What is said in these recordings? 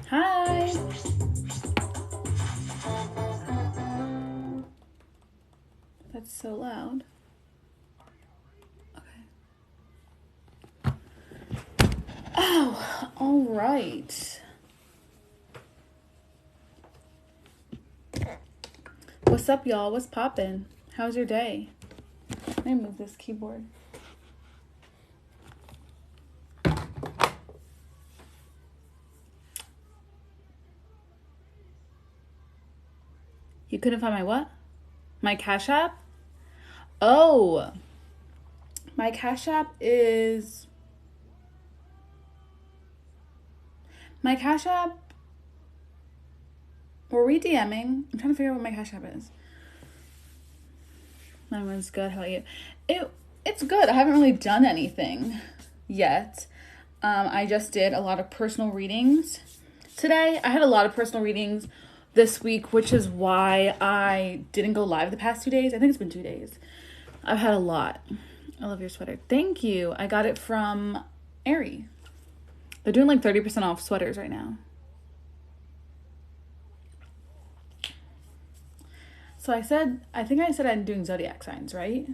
Hi. That's so loud. Okay. Oh, all right. What's up, y'all? What's poppin'? How's your day? Let me move this keyboard. You couldn't find my what? My Cash App? Oh, my Cash App is... My Cash App... Were we DMing? I'm trying to figure out what my Cash App is. My one's good. How about you? It's good. I haven't really done anything yet. I just did a lot of personal readings today. I had a lot of personal readings this week, which is why I didn't go live the past 2 days. I think it's been 2 days. I've had a lot. I love your sweater. Thank you. I got it from Aries. They're doing like 30% off sweaters right now. So I think I said I'm doing zodiac signs, right?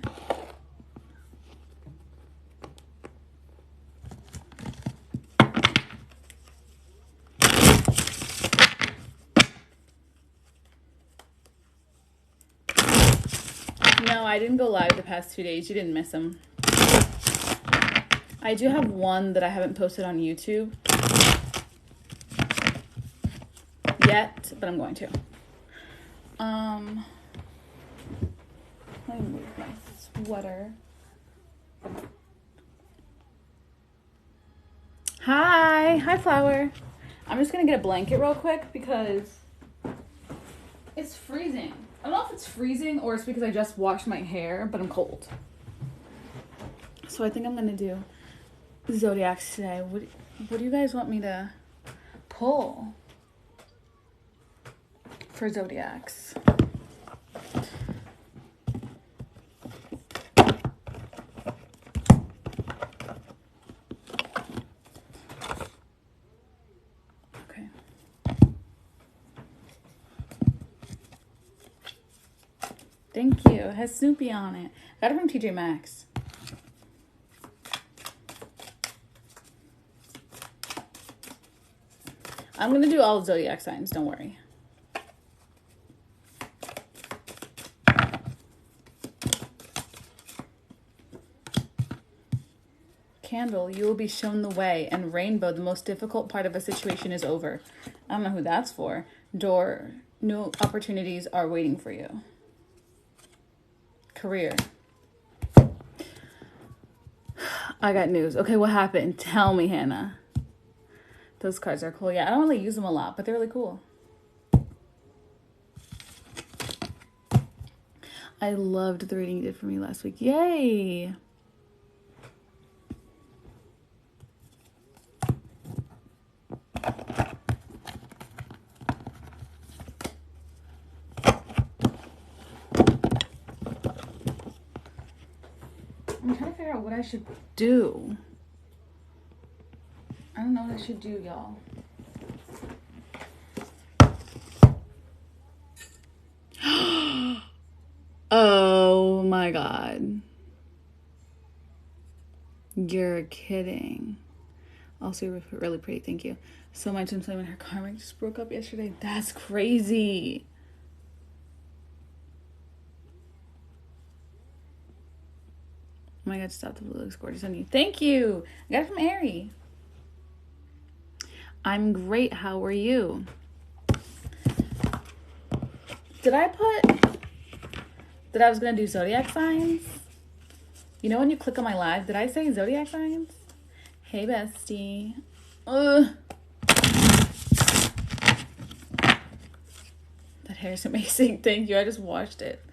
No, I didn't go live the past 2 days. You didn't miss them. I do have one that I haven't posted on YouTube yet, but I'm going to. Let me move my sweater. Hi, Flower. I'm just gonna get a blanket real quick because it's freezing. I don't know if it's freezing or it's because I just washed my hair, but I'm cold. So I think I'm gonna do Zodiacs today. What do you guys want me to pull for Zodiacs? Okay. Thank you. It has Snoopy on it. Got it from TJ Maxx. I'm going to do all zodiac signs, don't worry. Candle, you will be shown the way, and rainbow, the most difficult part of a situation is over. I don't know who that's for. Door, new opportunities are waiting for you. Career. I got news. Okay, what happened? Tell me, Hannah. Those cards are cool. Yeah, I don't really use them a lot, but they're really cool. I loved the reading you did for me last week. Yay! I'm trying to figure out what I should do. I don't know what I should do, y'all. Oh my God. You're kidding. Also, you're really pretty. Thank you. So my twin flame and her karmic just broke up yesterday. That's crazy. Oh my God, stop. The blue looks gorgeous on you. Thank you. I got it from Aries. I'm great. How are you? Did I put that I was going to do zodiac signs? You know when you click on my live, did I say zodiac signs? Hey, bestie. Ugh. That hair is amazing. Thank you. I just washed it.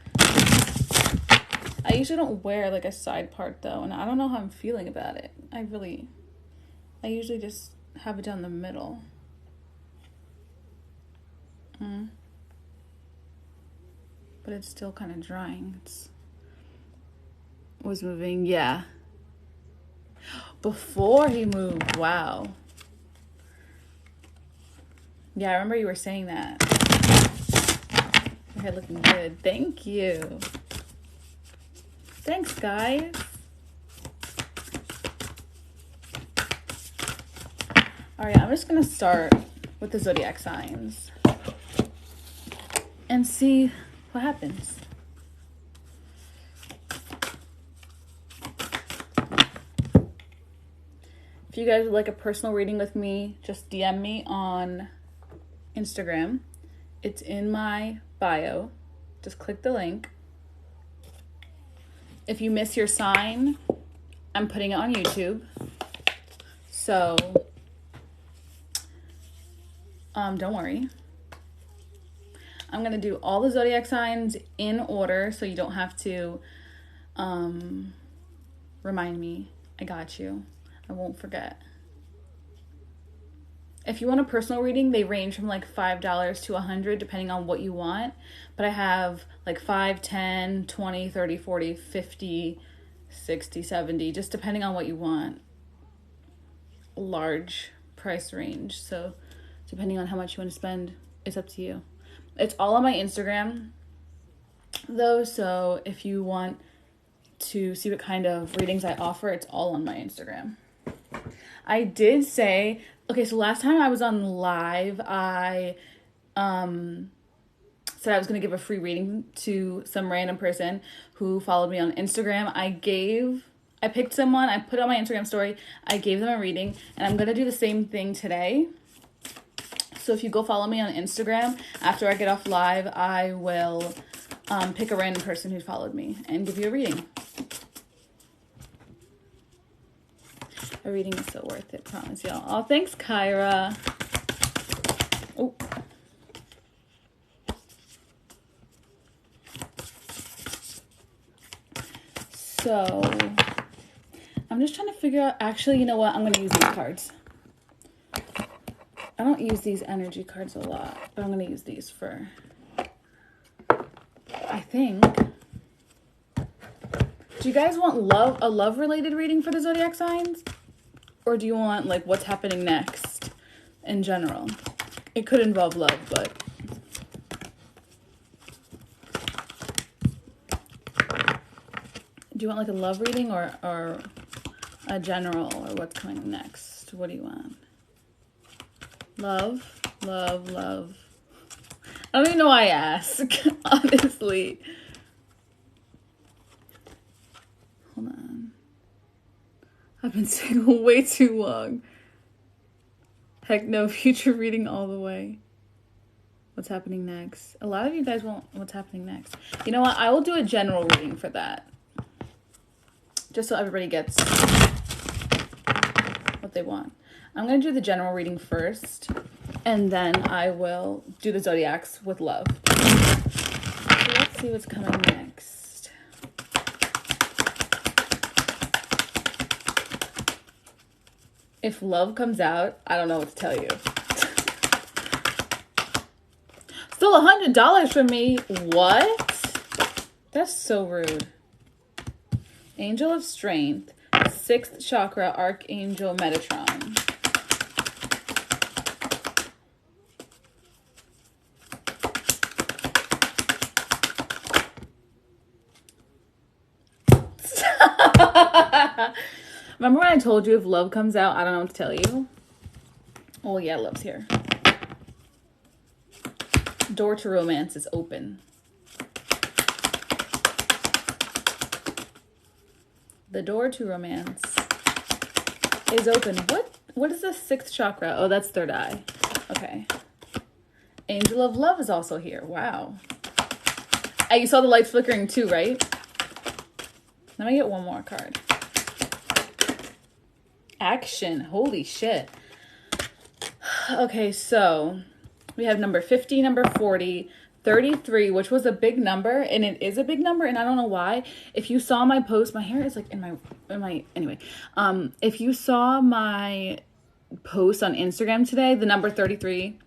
I usually don't wear like a side part though, and I don't know how I'm feeling about it. I usually just have it down the middle. But it's still kind of drying. Was moving, yeah. Before he moved, wow. Yeah, I remember you were saying that. Your hair looking good. Thank you. Thanks, guys. All right, I'm just going to start with the zodiac signs and see what happens. If you guys would like a personal reading with me, just DM me on Instagram. It's in my bio. Just click the link. If you miss your sign, I'm putting it on YouTube. So, don't worry. I'm going to do all the zodiac signs in order so you don't have to remind me. I got you. I won't forget. If you want a personal reading, they range from like $5 to $100 depending on what you want. But I have like 5, 10, 20, 30, 40, 50, 60, 70, just depending on what you want. Large price range. So depending on how much you want to spend, it's up to you. It's all on my Instagram though. So if you want to see what kind of readings I offer, it's all on my Instagram. I did say, okay, so last time I was on live, I said I was going to give a free reading to some random person who followed me on Instagram. I picked someone, I put on my Instagram story, I gave them a reading, and I'm going to do the same thing today. So if you go follow me on Instagram, after I get off live, I will pick a random person who followed me and give you a reading. A reading is so worth it, promise y'all. Oh, thanks, Kyra. Oh. So, I'm just trying to figure out, actually, you know what? I'm going to use these cards. I don't use these energy cards a lot, but I'm going to use these for, I think. Do you guys want a love-related reading for the zodiac signs? Or do you want, like, what's happening next in general? It could involve love, but... Do you want, like, a love reading or a general or what's coming next? What do you want? Love, love, love. I don't even know why I ask, honestly. Hold on. I've been single way too long. Heck no, future reading all the way. What's happening next? A lot of you guys want what's happening next. You know what? I will do a general reading for that. Just so everybody gets what they want. I'm going to do the general reading first. And then I will do the zodiacs with love. So let's see what's coming next. If love comes out, I don't know what to tell you. Still $100 from me. What? That's so rude. Angel of Strength, 6th chakra, Archangel Metatron. Remember when I told you if love comes out, I don't know what to tell you? Oh yeah, love's here. Door to romance is open. The door to romance is open. What is the 6th chakra? Oh, that's third eye. Okay. Angel of Love is also here. Wow. Hey, you saw the lights flickering too, right? Let me get one more card. Action. Holy shit. Okay, so we have number 50, number 40, 33, which was a big number, and it is a big number, and I don't know why. If you saw my post, my hair is like in my anyway. If you saw my post on Instagram today, the number 33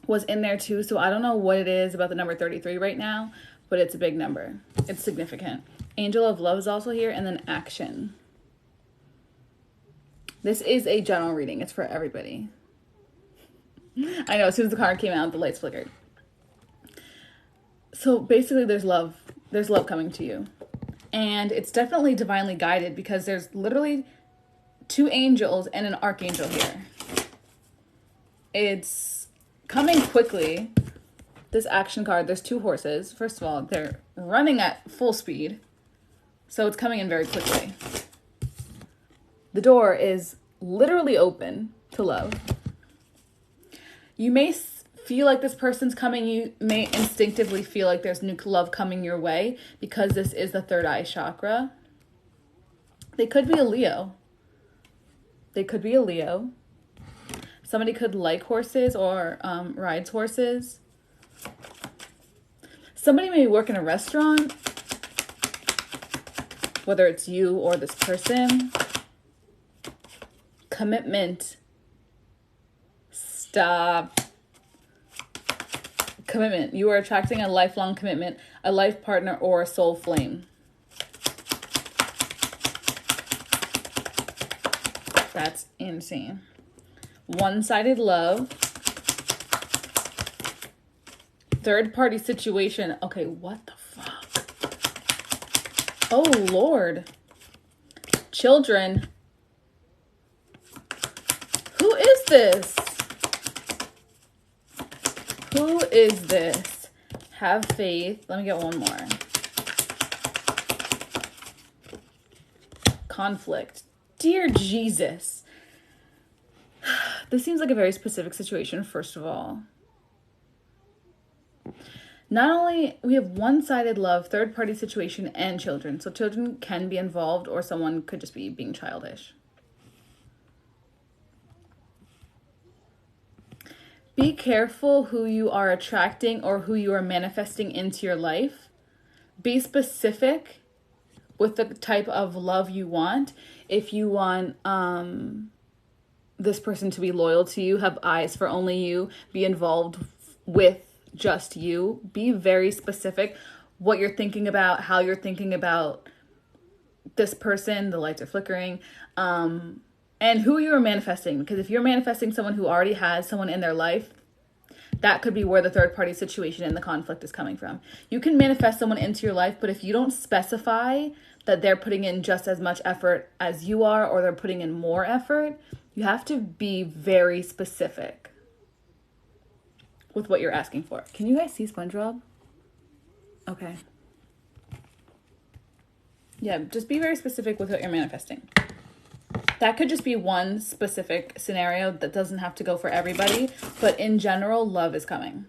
was in there too, so I don't know what it is about the number 33 right now, but it's a big number. It's significant. Angel of Love is also here, and then Action. This is a general reading. It's for everybody. I know, as soon as the card came out, the lights flickered. So basically there's love. There's love coming to you. And it's definitely divinely guided because there's literally 2 angels and an archangel here. It's coming quickly. This action card, there's 2 horses. First of all, they're running at full speed. So it's coming in very quickly. The door is literally open to love. You may feel like this person's coming. You may instinctively feel like there's new love coming your way because this is the 3rd eye chakra. They could be a Leo. They could be a Leo. Somebody could like horses or rides horses. Somebody may work in a restaurant, whether it's you or this person. Commitment. Stop. Commitment. You are attracting a lifelong commitment, a life partner, or a soul flame. That's insane. One-sided love. Third-party situation. Okay, what the fuck? Oh, Lord. Children. Who is this? Who is this? Have faith. Let me get one more. Conflict. Dear Jesus. This seems like a very specific situation, first of all. Not only we have one-sided love, third-party situation, and children. So children can be involved, or someone could just be being childish. Be careful who you are attracting or who you are manifesting into your life. Be specific with the type of love you want. If you want this person to be loyal to you, have eyes for only you, be involved with just you, be very specific what you're thinking about, how you're thinking about this person, the lights are flickering, and who you are manifesting. Because if you're manifesting someone who already has someone in their life, that could be where the third party situation and the conflict is coming from. You can manifest someone into your life, but if you don't specify that they're putting in just as much effort as you are, or they're putting in more effort, you have to be very specific with what you're asking for. Can you guys see SpongeBob? Okay. Yeah, just be very specific with what you're manifesting. That could just be one specific scenario that doesn't have to go for everybody, but in general, love is coming.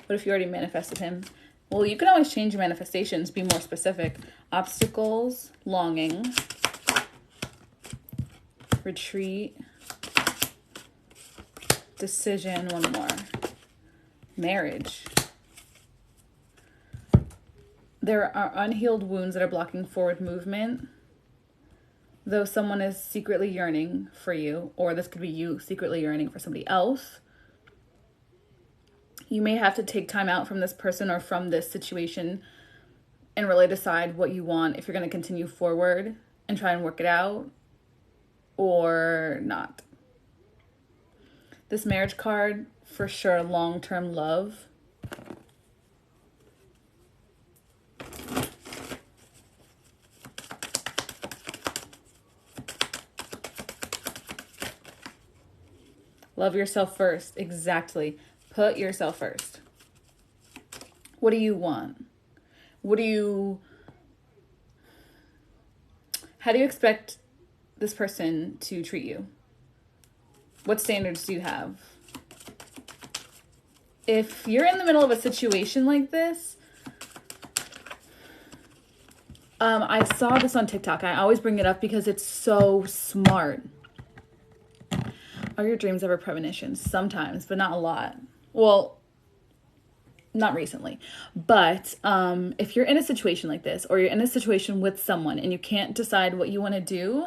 What if you already manifested him? Well, you can always change your manifestations, be more specific. Obstacles, longing, retreat, decision, one more. Marriage. There are unhealed wounds that are blocking forward movement. Though someone is secretly yearning for you, or this could be you secretly yearning for somebody else, you may have to take time out from this person or from this situation and really decide what you want, if you're going to continue forward and try and work it out or not. This marriage card, for sure, long-term love. Love yourself first. Exactly. Put yourself first. What do you want? How do you expect this person to treat you? What standards do you have? If you're in the middle of a situation like this, I saw this on TikTok. I always bring it up because it's so smart. Are your dreams ever premonitions? Sometimes, but not a lot. Well, not recently. But if you're in a situation like this, or you're in a situation with someone and you can't decide what you want to do,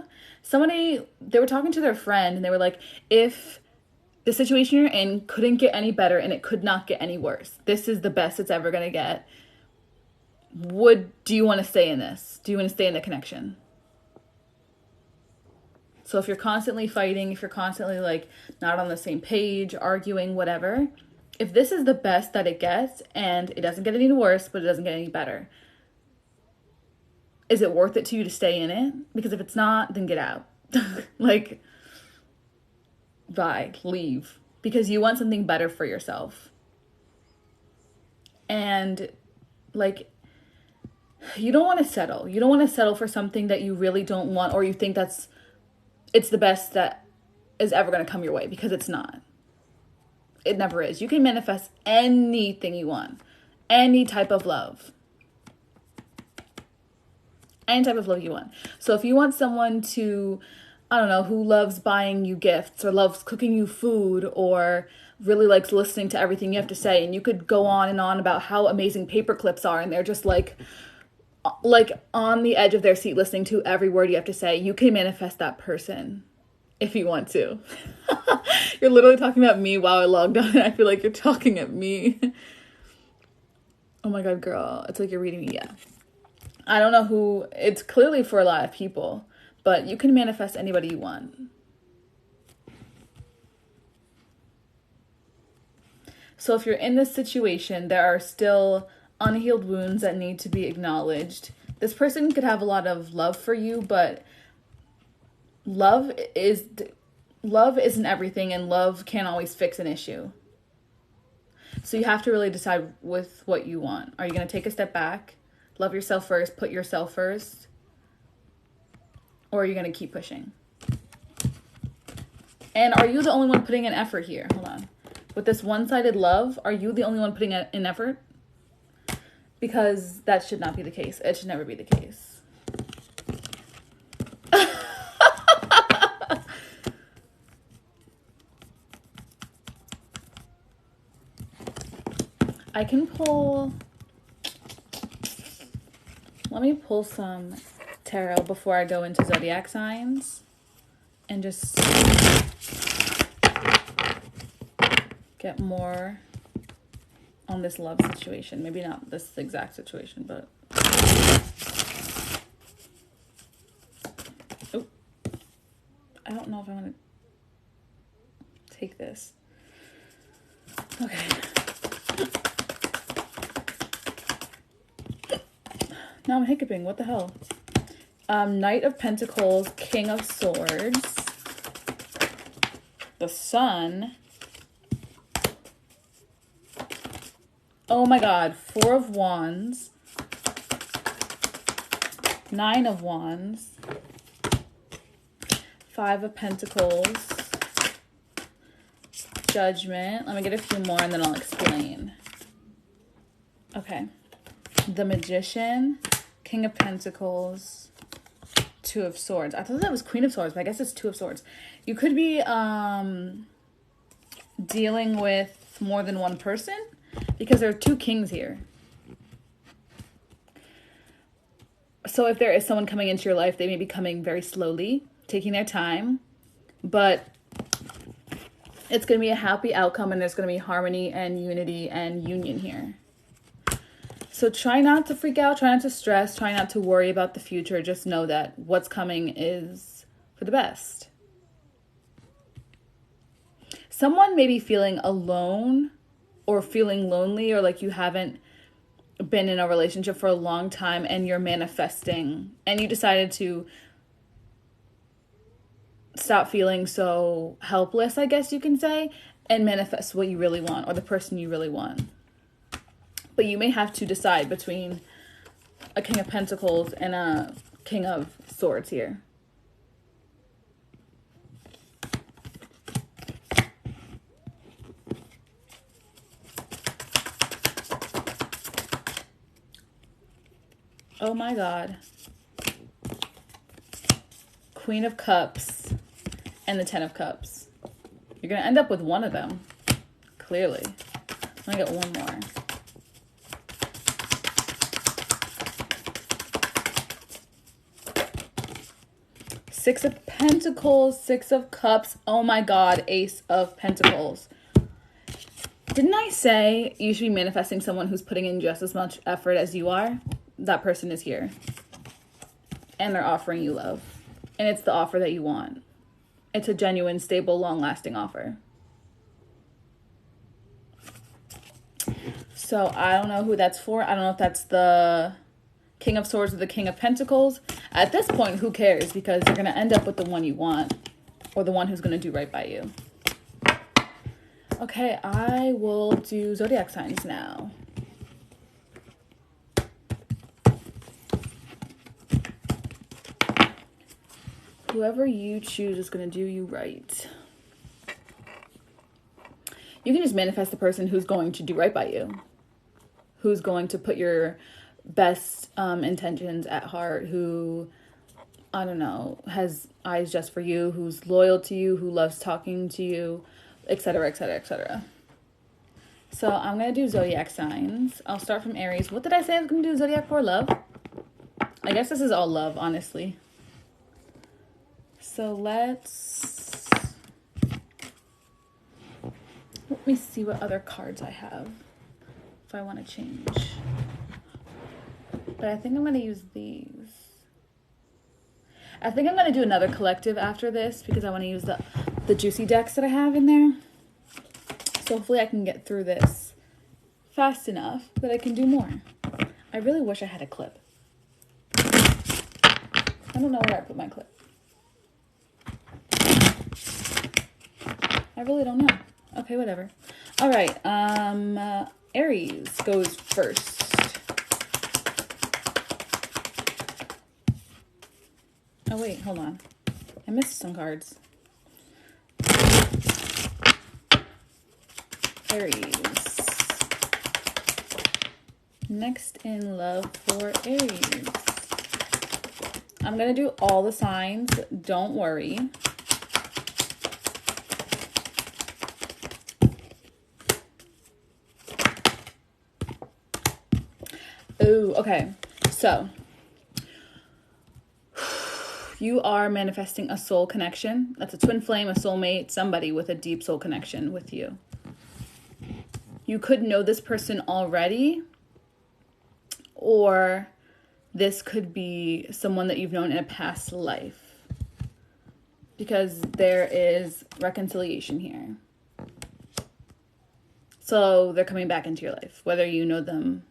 they were talking to their friend and they were like, if the situation you're in couldn't get any better and it could not get any worse, this is the best it's ever going to get, do you want to stay in this? Do you want to stay in the connection? So if you're constantly fighting, if you're constantly like not on the same page, arguing, whatever, if this is the best that it gets and it doesn't get any worse, but it doesn't get any better, is it worth it to you to stay in it? Because if it's not, then get out. Like, bye, leave. Because you want something better for yourself. And like, you don't want to settle. You don't want to settle for something that you really don't want, or you think it's the best that is ever going to come your way, because it's not. It never is. You can manifest anything you want. Any type of love. Any type of love you want. So if you want someone to, I don't know, who loves buying you gifts or loves cooking you food or really likes listening to everything you have to say, and you could go on and on about how amazing paper clips are, and they're just like on the edge of their seat listening to every word you have to say, you can manifest that person if you want to. You're literally talking about me while I logged on, and I feel like you're talking at me. Oh my God, girl. It's like you're reading me. Yeah. I don't know who, it's clearly for a lot of people, but you can manifest anybody you want. So if you're in this situation, there are still unhealed wounds that need to be acknowledged. This person could have a lot of love for you, but love isn't everything, and love can't always fix an issue. So you have to really decide with what you want. Are you going to take a step back? Love yourself first, put yourself first, or are you going to keep pushing? And are you the only one putting in effort here? Hold on. With this one-sided love, are you the only one putting in effort? Because that should not be the case. It should never be the case. I can pull... Let me pull some tarot before I go into zodiac signs and just get more on this love situation. Maybe not this exact situation, but oh, I don't know if I want to take this. Okay. Now I'm hiccuping. What the hell? Knight of Pentacles, King of Swords, the Sun. Oh my God. 4 of Wands, 9 of Wands, 5 of Pentacles, Judgment. Let me get a few more and then I'll explain. Okay. The Magician, King of Pentacles, 2 of Swords. I thought that was Queen of Swords, but I guess it's 2 of Swords. You could be dealing with more than one person because there are 2 kings here. So if there is someone coming into your life, they may be coming very slowly, taking their time, but it's going to be a happy outcome, and there's going to be harmony and unity and union here. So try not to freak out, try not to stress, try not to worry about the future. Just know that what's coming is for the best. Someone may be feeling alone or feeling lonely, or like you haven't been in a relationship for a long time and you're manifesting and you decided to stop feeling so helpless, I guess you can say, and manifest what you really want or the person you really want. But you may have to decide between a King of Pentacles and a King of Swords here. Oh my God. Queen of Cups and the 10 of Cups. You're going to end up with one of them. Clearly. I'm going to get one more. Six of Pentacles, 6 of Cups. Oh my God, Ace of Pentacles. Didn't I say you should be manifesting someone who's putting in just as much effort as you are? That person is here. And they're offering you love. And it's the offer that you want. it's a genuine, stable, long-lasting offer. So I don't know who that's for. I don't know if that's the King of Swords or the King of Pentacles. At this point, who cares? Because you're going to end up with the one you want, or the one who's going to do right by you. Okay, I will do zodiac signs now. Whoever you choose is going to do you right. You can just manifest the person who's going to do right by you. Who's going to put your best intentions at heart. Who, I don't know, has eyes just for you. Who's loyal to you. Who loves talking to you. Etc, etc, etc. So I'm going to do zodiac signs. I'll start from Aries. What did I say I was going to do zodiac for? Love? I guess this is all love, honestly. So let me see what other cards I have if I want to change. But I think I'm going to use these. I think I'm going to do another collective after this because I want to use the juicy decks that I have in there. So hopefully I can get through this fast enough that I can do more. I really wish I had a clip. I don't know where I put my clip. I really don't know. Okay, whatever. All right, Aries goes first. Oh, wait, hold on. I missed some cards. Aries. Next in love for Aries. I'm going to do all the signs. Don't worry. Ooh, okay. So, you are manifesting a soul connection. That's a twin flame, a soulmate, somebody with a deep soul connection with you. You could know this person already, or this could be someone that you've known in a past life, because there is reconciliation here. So they're coming back into your life, whether you know them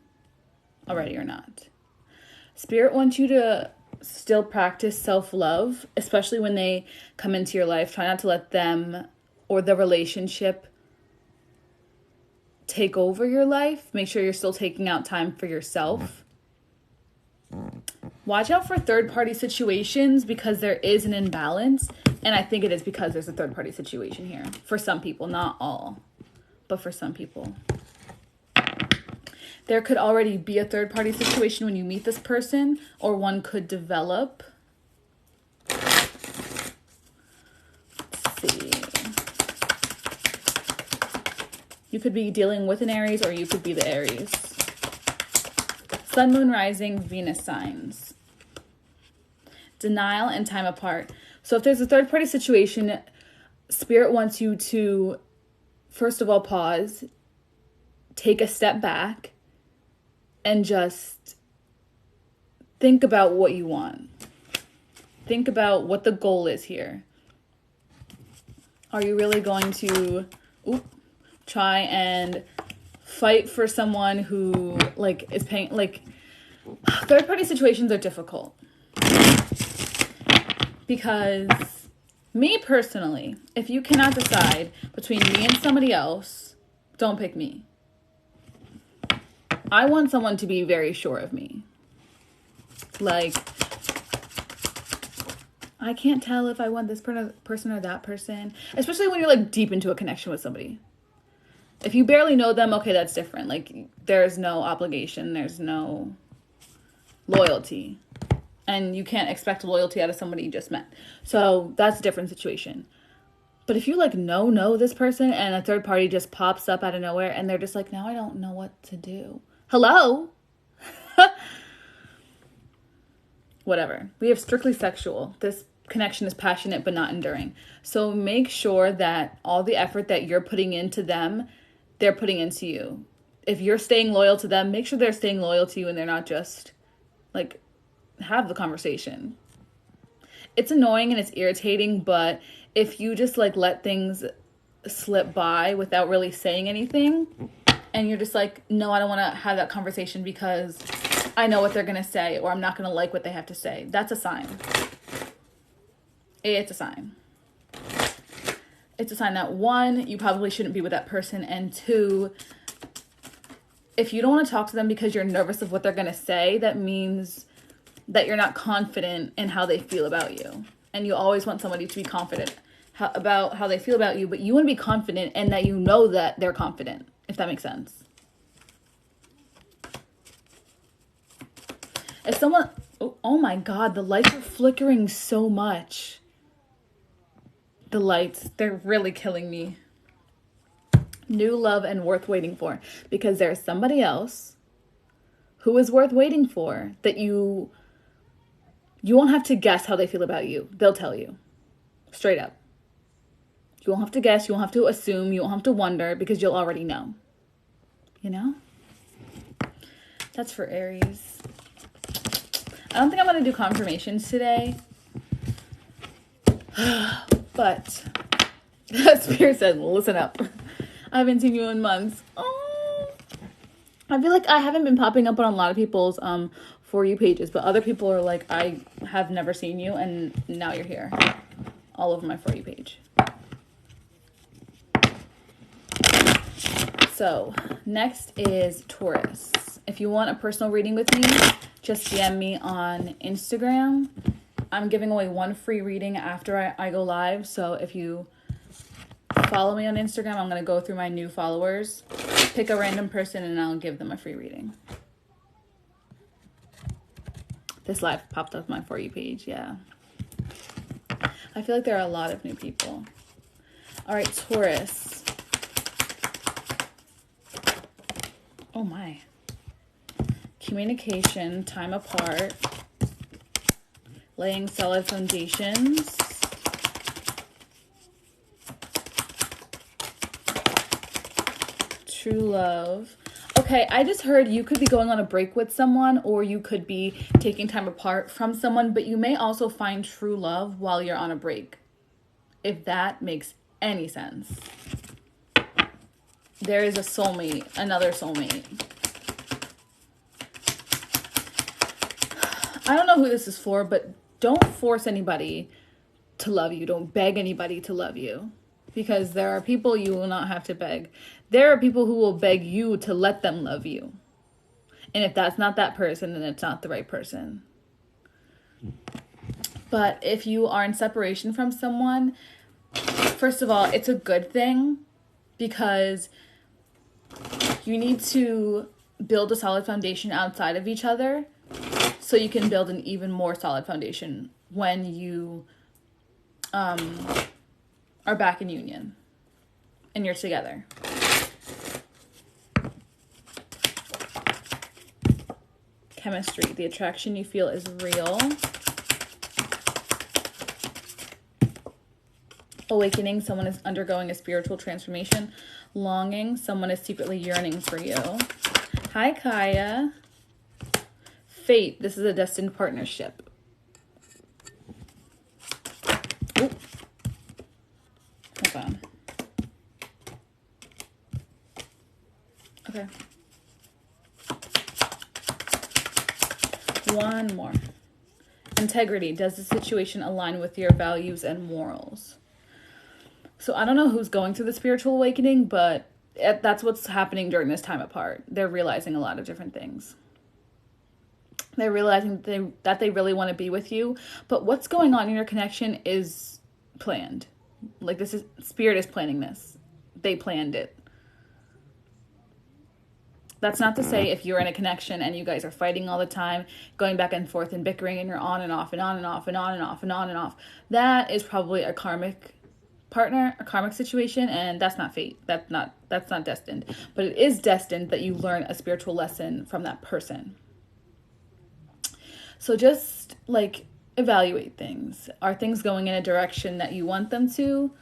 already or not. Spirit wants you to still practice self-love, especially when they come into your life. Try not to let them or the relationship take over your life. Make sure you're still taking out time for yourself. Watch out for third-party situations because there is an imbalance, and I think it is because there's a third-party situation here. For some people, not all, but for some people. There could already be a third-party situation when you meet this person, or one could develop. Let's see. You could be dealing with an Aries, or you could be the Aries. Sun, Moon, Rising, Venus signs. Denial and time apart. So if there's a third-party situation, Spirit wants you to, first of all, pause, take a step back, and just think about what you want. Think about what the goal is here. Are you really going to try and fight for someone who is paying? Third party situations are difficult because me personally, if you cannot decide between me and somebody else, don't pick me. I want someone to be very sure of me. I can't tell if I want this person or that person. Especially when you're deep into a connection with somebody. If you barely know them, okay, that's different. There's no obligation. There's no loyalty. And you can't expect loyalty out of somebody you just met. So that's a different situation. But if you know this person and a third party just pops up out of nowhere and they're just now I don't know what to do. Hello? Whatever. We have strictly sexual. This connection is passionate but not enduring. So make sure that all the effort that you're putting into them, they're putting into you. If you're staying loyal to them, make sure they're staying loyal to you and they're not just have the conversation. It's annoying and it's irritating, but if you just like let things slip by without really saying anything, and you're just like, no, I don't want to have that conversation because I know what they're going to say, or I'm not going to like what they have to say. That's a sign. It's a sign. It's a sign that, one, you probably shouldn't be with that person, and two, if you don't want to talk to them because you're nervous of what they're going to say, that means that you're not confident in how they feel about you. And you always want somebody to be confident about how they feel about you, but you want to be confident and that you know that they're confident, if that makes sense. If someone, oh my God, the lights are flickering so much. The lights, they're really killing me. New love and worth waiting for, because there's somebody else who is worth waiting for that you won't have to guess how they feel about you. They'll tell you straight up. You won't have to guess. You won't have to assume. You won't have to wonder, because you'll already know. You know? That's for Aries. I don't think I'm going to do confirmations today. But Spirit said, listen up. I haven't seen you in months. Oh, I feel like I haven't been popping up on a lot of people's For You pages, but other people are like, I have never seen you, and now you're here. All over my For You page. So, next is Taurus. If you want a personal reading with me, just DM me on Instagram. I'm giving away one free reading after I go live, so if you follow me on Instagram, I'm going to go through my new followers, pick a random person, and I'll give them a free reading. This live popped up my For You page, yeah. I feel like there are a lot of new people. All right, Taurus. Oh my. Communication, time apart, laying solid foundations. True love. Okay, I just heard you could be going on a break with someone, or you could be taking time apart from someone, but you may also find true love while you're on a break. If that makes any sense. There is a soulmate, another soulmate. I don't know who this is for, but don't force anybody to love you. Don't beg anybody to love you, because there are people you will not have to beg. There are people who will beg you to let them love you. And if that's not that person, then it's not the right person. But if you are in separation from someone, first of all, it's a good thing, because you need to build a solid foundation outside of each other, so you can build an even more solid foundation when you are back in union and you're together. Chemistry. The attraction you feel is real. Awakening. Someone is undergoing a spiritual transformation. Longing. Someone is secretly yearning for you. Hi, Kaya. Fate. This is a destined partnership. Ooh. Hold on. Okay. One more. Integrity. Does the situation align with your values and morals? So I don't know who's going through the spiritual awakening, but that's what's happening during this time apart. They're realizing a lot of different things. They're realizing that they really want to be with you, but what's going on in your connection is planned. Like, this is, Spirit is planning this. They planned it. That's not to say if you're in a connection and you guys are fighting all the time, going back and forth and bickering, and you're on and off and on and off and on and off and on and off. That is probably a karmic partner, a karmic situation, and that's not fate. That's not destined. But it is destined that you learn a spiritual lesson from that person. So just like evaluate things. Are things going in a direction that you want them to,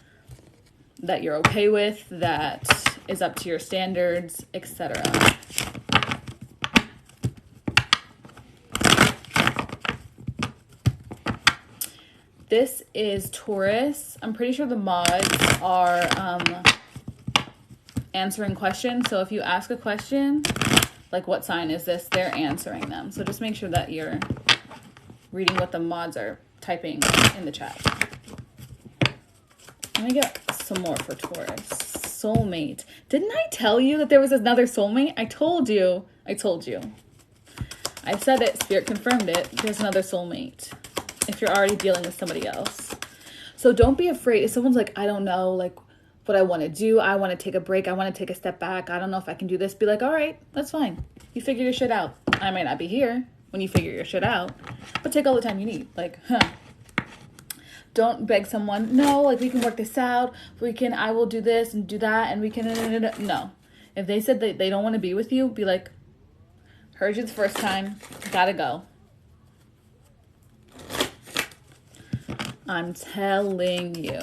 that you're okay with, that is up to your standards, etc. This is Taurus. I'm pretty sure the mods are answering questions. So if you ask a question, like what sign is this, they're answering them. So just make sure that you're reading what the mods are typing in the chat. Let me get some more for Taurus. Soulmate. Didn't I tell you that there was another soulmate? I told you. I said it. Spirit confirmed it. There's another soulmate. If you're already dealing with somebody else. So don't be afraid. If someone's like, I don't know, like what I want to do. I want to take a break. I want to take a step back. I don't know if I can do this. Be like, all right, that's fine. You figure your shit out. I might not be here when you figure your shit out, but take all the time you need. Like, don't beg someone, no, like we can work this out. I will do this and do that. And we can, no. If they said that they don't want to be with you, be like, heard you the first time. Gotta go. I'm telling you.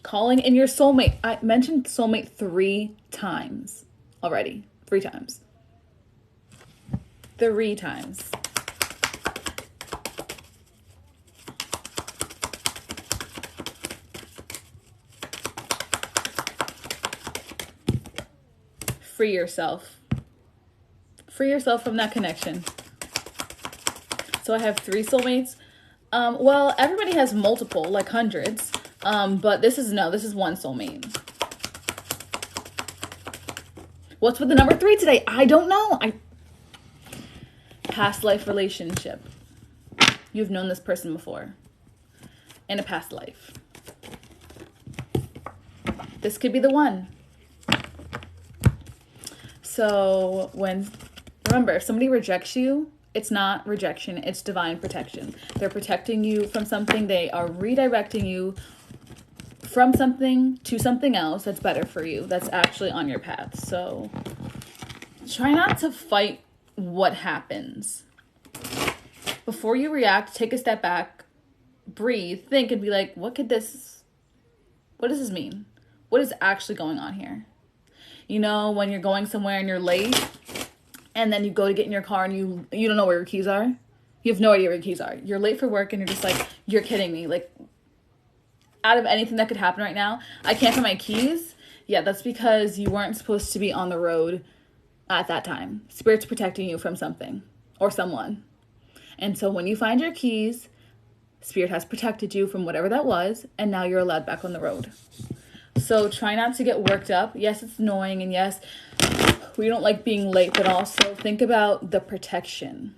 Calling in your soulmate. I mentioned soulmate 3 times already. 3 times. 3 times. Free yourself. Free yourself from that connection. So I have 3 soulmates. Well, everybody has multiple, like hundreds. But this is one soulmate. What's with the number 3 today? I don't know. Past life relationship. You've known this person before. In a past life. This could be the one. So remember, if somebody rejects you, it's not rejection, it's divine protection. They're protecting you from something. They are redirecting you from something to something else that's better for you, that's actually on your path. So try not to fight what happens. Before you react, take a step back, breathe, think, and be like, what does this mean? What is actually going on here? You know, when you're going somewhere and you're late, and then you go to get in your car and you don't know where your keys are. You have no idea where your keys are. You're late for work and you're just like, you're kidding me. Like, out of anything that could happen right now, I can't find my keys. Yeah, that's because you weren't supposed to be on the road at that time. Spirit's protecting you from something or someone. And so when you find your keys, Spirit has protected you from whatever that was, and now you're allowed back on the road. So try not to get worked up. Yes, it's annoying, and yes, we don't like being late, but also think about the protection.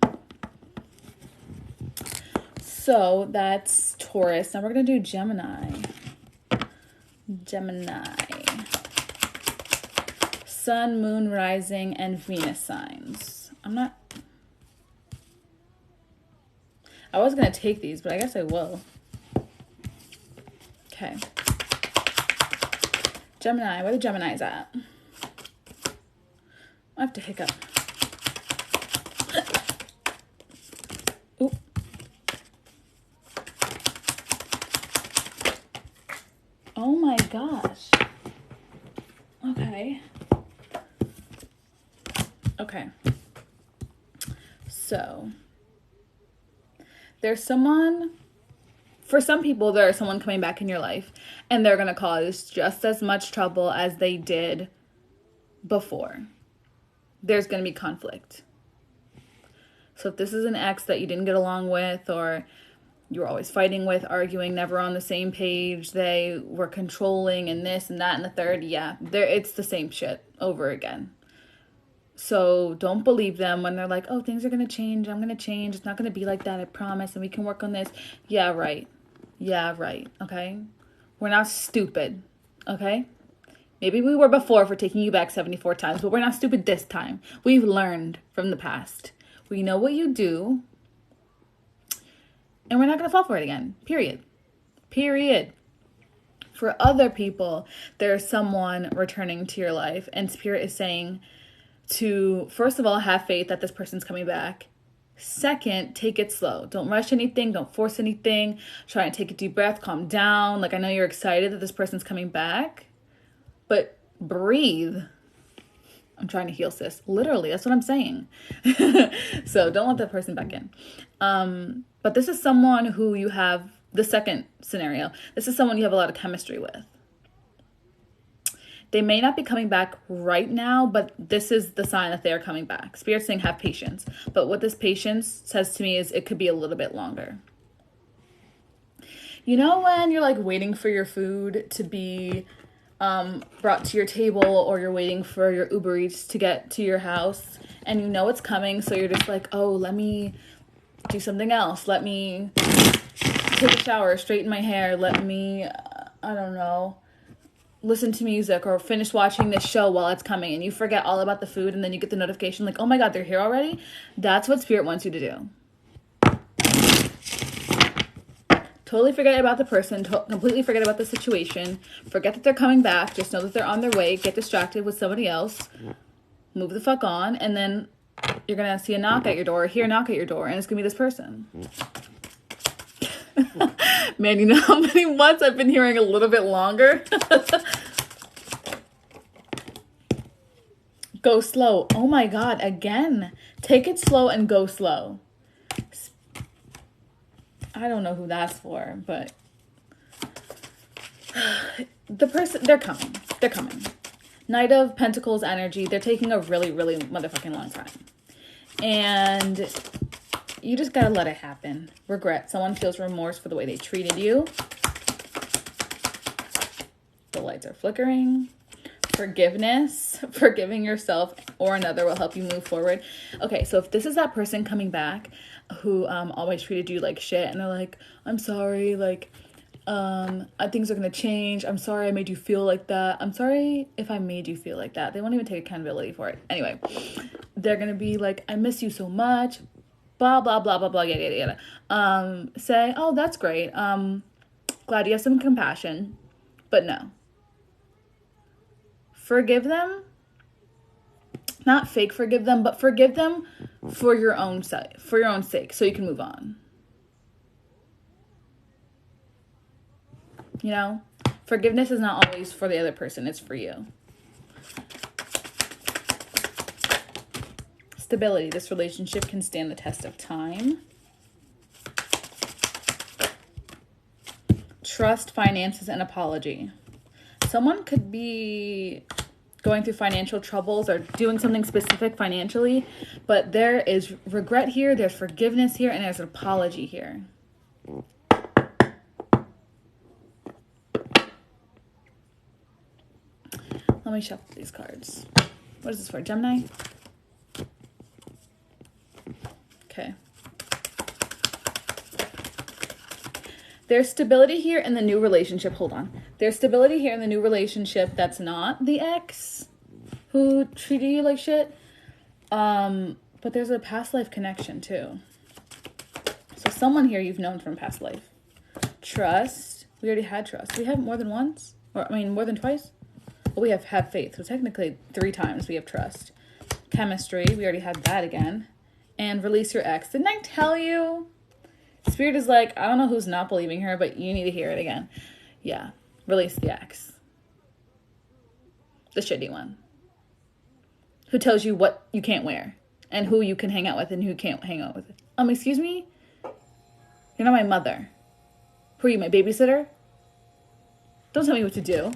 So that's Taurus. Now we're going to do Gemini. Sun, Moon, Rising, and Venus signs. I was going to take these, but I guess I will. Okay. Gemini, where the Geminis at? I have to hiccup. Oop. Oh my gosh. Okay. So, there's someone, for some people, there's someone coming back in your life, and they're going to cause just as much trouble as they did before. There's going to be conflict. So if this is an ex that you didn't get along with, or you were always fighting with, arguing, never on the same page, they were controlling and this and that and the third, yeah, it's the same shit over again. So don't believe them when they're like, oh, things are going to change. I'm going to change. It's not going to be like that. I promise. And we can work on this. Yeah, right. Okay. We're not stupid. Okay. Maybe we were before for taking you back 74 times, but we're not stupid this time. We've learned from the past. We know what you do. And we're not going to fall for it again. Period. For other people, there's someone returning to your life, and Spirit is saying to, first of all, have faith that this person's coming back. Second, take it slow. Don't rush anything. Don't force anything. Try and take a deep breath. Calm down. Like, I know you're excited that this person's coming back, but breathe. I'm trying to heal, sis. Literally, that's what I'm saying. So don't let that person back in. But this is someone who you have, the second scenario, this is someone you have a lot of chemistry with. They may not be coming back right now, but this is the sign that they're coming back. Spirit's saying have patience. But what this patience says to me is it could be a little bit longer. You know when you're like waiting for your food to be brought to your table, or you're waiting for your Uber Eats to get to your house and you know it's coming, so you're just like, oh, let me do something else. Let me take a shower, straighten my hair. Let me, I don't know, listen to music or finish watching this show while it's coming, and you forget all about the food, and then you get the notification like, oh my God, they're here already. That's what Spirit wants you to do. Totally forget about the person, completely forget about the situation, forget that they're coming back, just know that they're on their way, get distracted with somebody else, move the fuck on, and then you're gonna see a knock at your door, hear a knock at your door, and it's gonna be this person. Man, you know how many months I've been hearing a little bit longer? Go slow. Oh my God, again. Take it slow and go slow. I don't know who that's for, but the person, they're coming. They're coming. Knight of Pentacles energy. They're taking a really, really motherfucking long time. And you just gotta let it happen. Regret. Someone feels remorse for the way they treated you. The lights are flickering. Forgiveness. Forgiving yourself or another will help you move forward. Okay, so if this is that person coming back who always treated you like shit, and they're like, I'm sorry, like, things are gonna change. I'm sorry I made you feel like that. I'm sorry if I made you feel like that. They won't even take accountability for it. Anyway, they're gonna be like, I miss you so much. Blah, blah, blah, blah, blah, yada, yada, yada. Say, oh, that's great. Glad you have some compassion. But no. Forgive them. Not fake forgive them, but forgive them for your own sake, so you can move on. You know? Forgiveness is not always for the other person, it's for you. Stability. This relationship can stand the test of time. Trust, finances, and apology. Someone could be going through financial troubles or doing something specific financially, but there is regret here, there's forgiveness here, and there's an apology here. Let me shuffle these cards. What is this for? Gemini? Okay. There's stability here in the new relationship. Hold on. There's stability here in the new relationship that's not the ex who treated you like shit. But there's a past life connection too. So someone here you've known from past life. Trust. We already had trust. We have more than once? Or, I mean, more than twice? Well, we have had faith. So technically 3 times we have trust. Chemistry. We already had that again. And release your ex. Didn't I tell you? Spirit is like, I don't know who's not believing her, but you need to hear it again. Yeah. Release the ex. The shitty one. Who tells you what you can't wear. And who you can hang out with and who can't hang out with. Excuse me? You're not my mother. Who are you, my babysitter? Don't tell me what to do.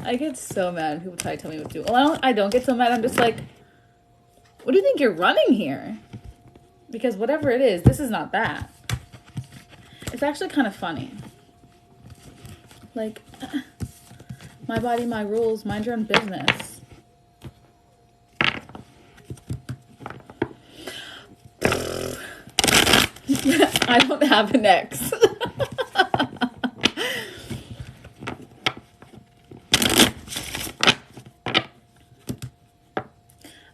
I get so mad when people try to tell me what to do. Well, I don't get so mad. I'm just like, what do you think you're running here? Because whatever it is, this is not that. It's actually kind of funny. Like, my body, my rules, mind your own business. I don't have an ex.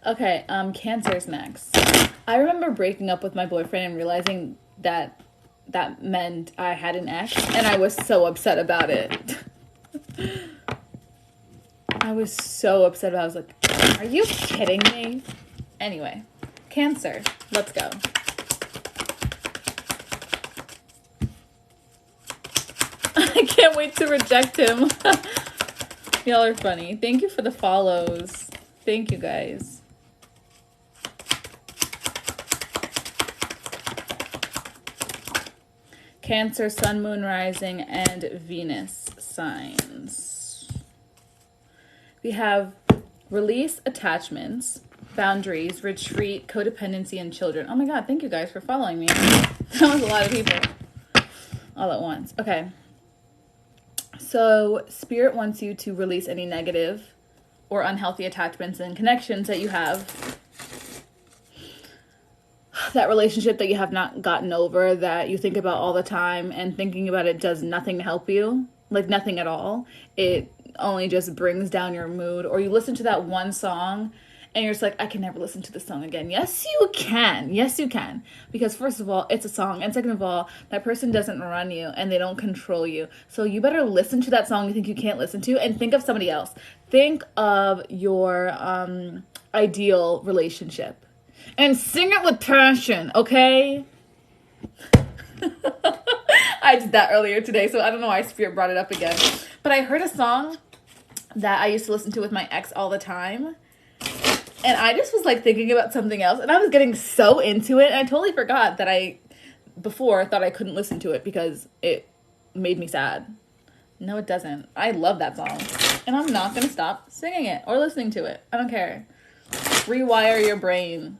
Okay, Cancer's next. I remember breaking up with my boyfriend and realizing that that meant I had an ex, and I was so upset about it. I was so upset about it. I was like, are you kidding me? Anyway, Cancer, let's go. I can't wait to reject him. Y'all are funny. Thank you for the follows. Thank you, guys. Cancer, Sun, Moon, Rising, and Venus signs. We have release attachments, boundaries, retreat, codependency, and children. Oh my God, thank you guys for following me. That was a lot of people all at once. Okay. So Spirit wants you to release any negative or unhealthy attachments and connections that you have. That relationship that you have not gotten over, that you think about all the time, and thinking about it does nothing to help you. Like nothing at all. It only just brings down your mood. Or you listen to that one song and you're just like, I can never listen to this song again. Yes, you can. Yes, you can. Because first of all, it's a song. And second of all, that person doesn't run you and they don't control you. So you better listen to that song you think you can't listen to and think of somebody else. Think of your ideal relationship. And sing it with passion, okay? I did that earlier today, so I don't know why Spirit brought it up again. But I heard a song that I used to listen to with my ex all the time. And I just was like thinking about something else. And I was getting so into it. And I totally forgot that I, before, thought I couldn't listen to it because it made me sad. No, it doesn't. I love that song. And I'm not going to stop singing it or listening to it. I don't care. Rewire your brain.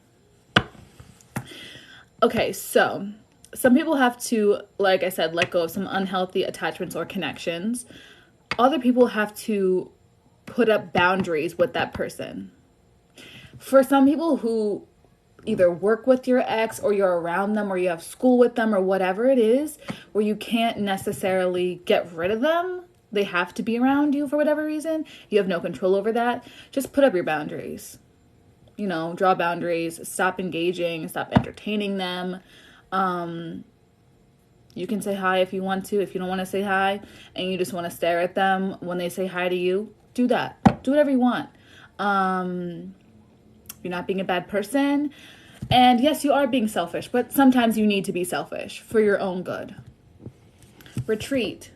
Okay, so some people have to, like I said, let go of some unhealthy attachments or connections. Other people have to put up boundaries with that person. For some people who either work with your ex or you're around them or you have school with them or whatever it is, where you can't necessarily get rid of them, they have to be around you for whatever reason, you have no control over that, just put up your boundaries. You know, draw boundaries, stop engaging, stop entertaining them. You can say hi if you want to. If you don't want to say hi and you just want to stare at them when they say hi to you, do that. Do whatever you want. You're not being a bad person. And yes, you are being selfish, but sometimes you need to be selfish for your own good. Retreat.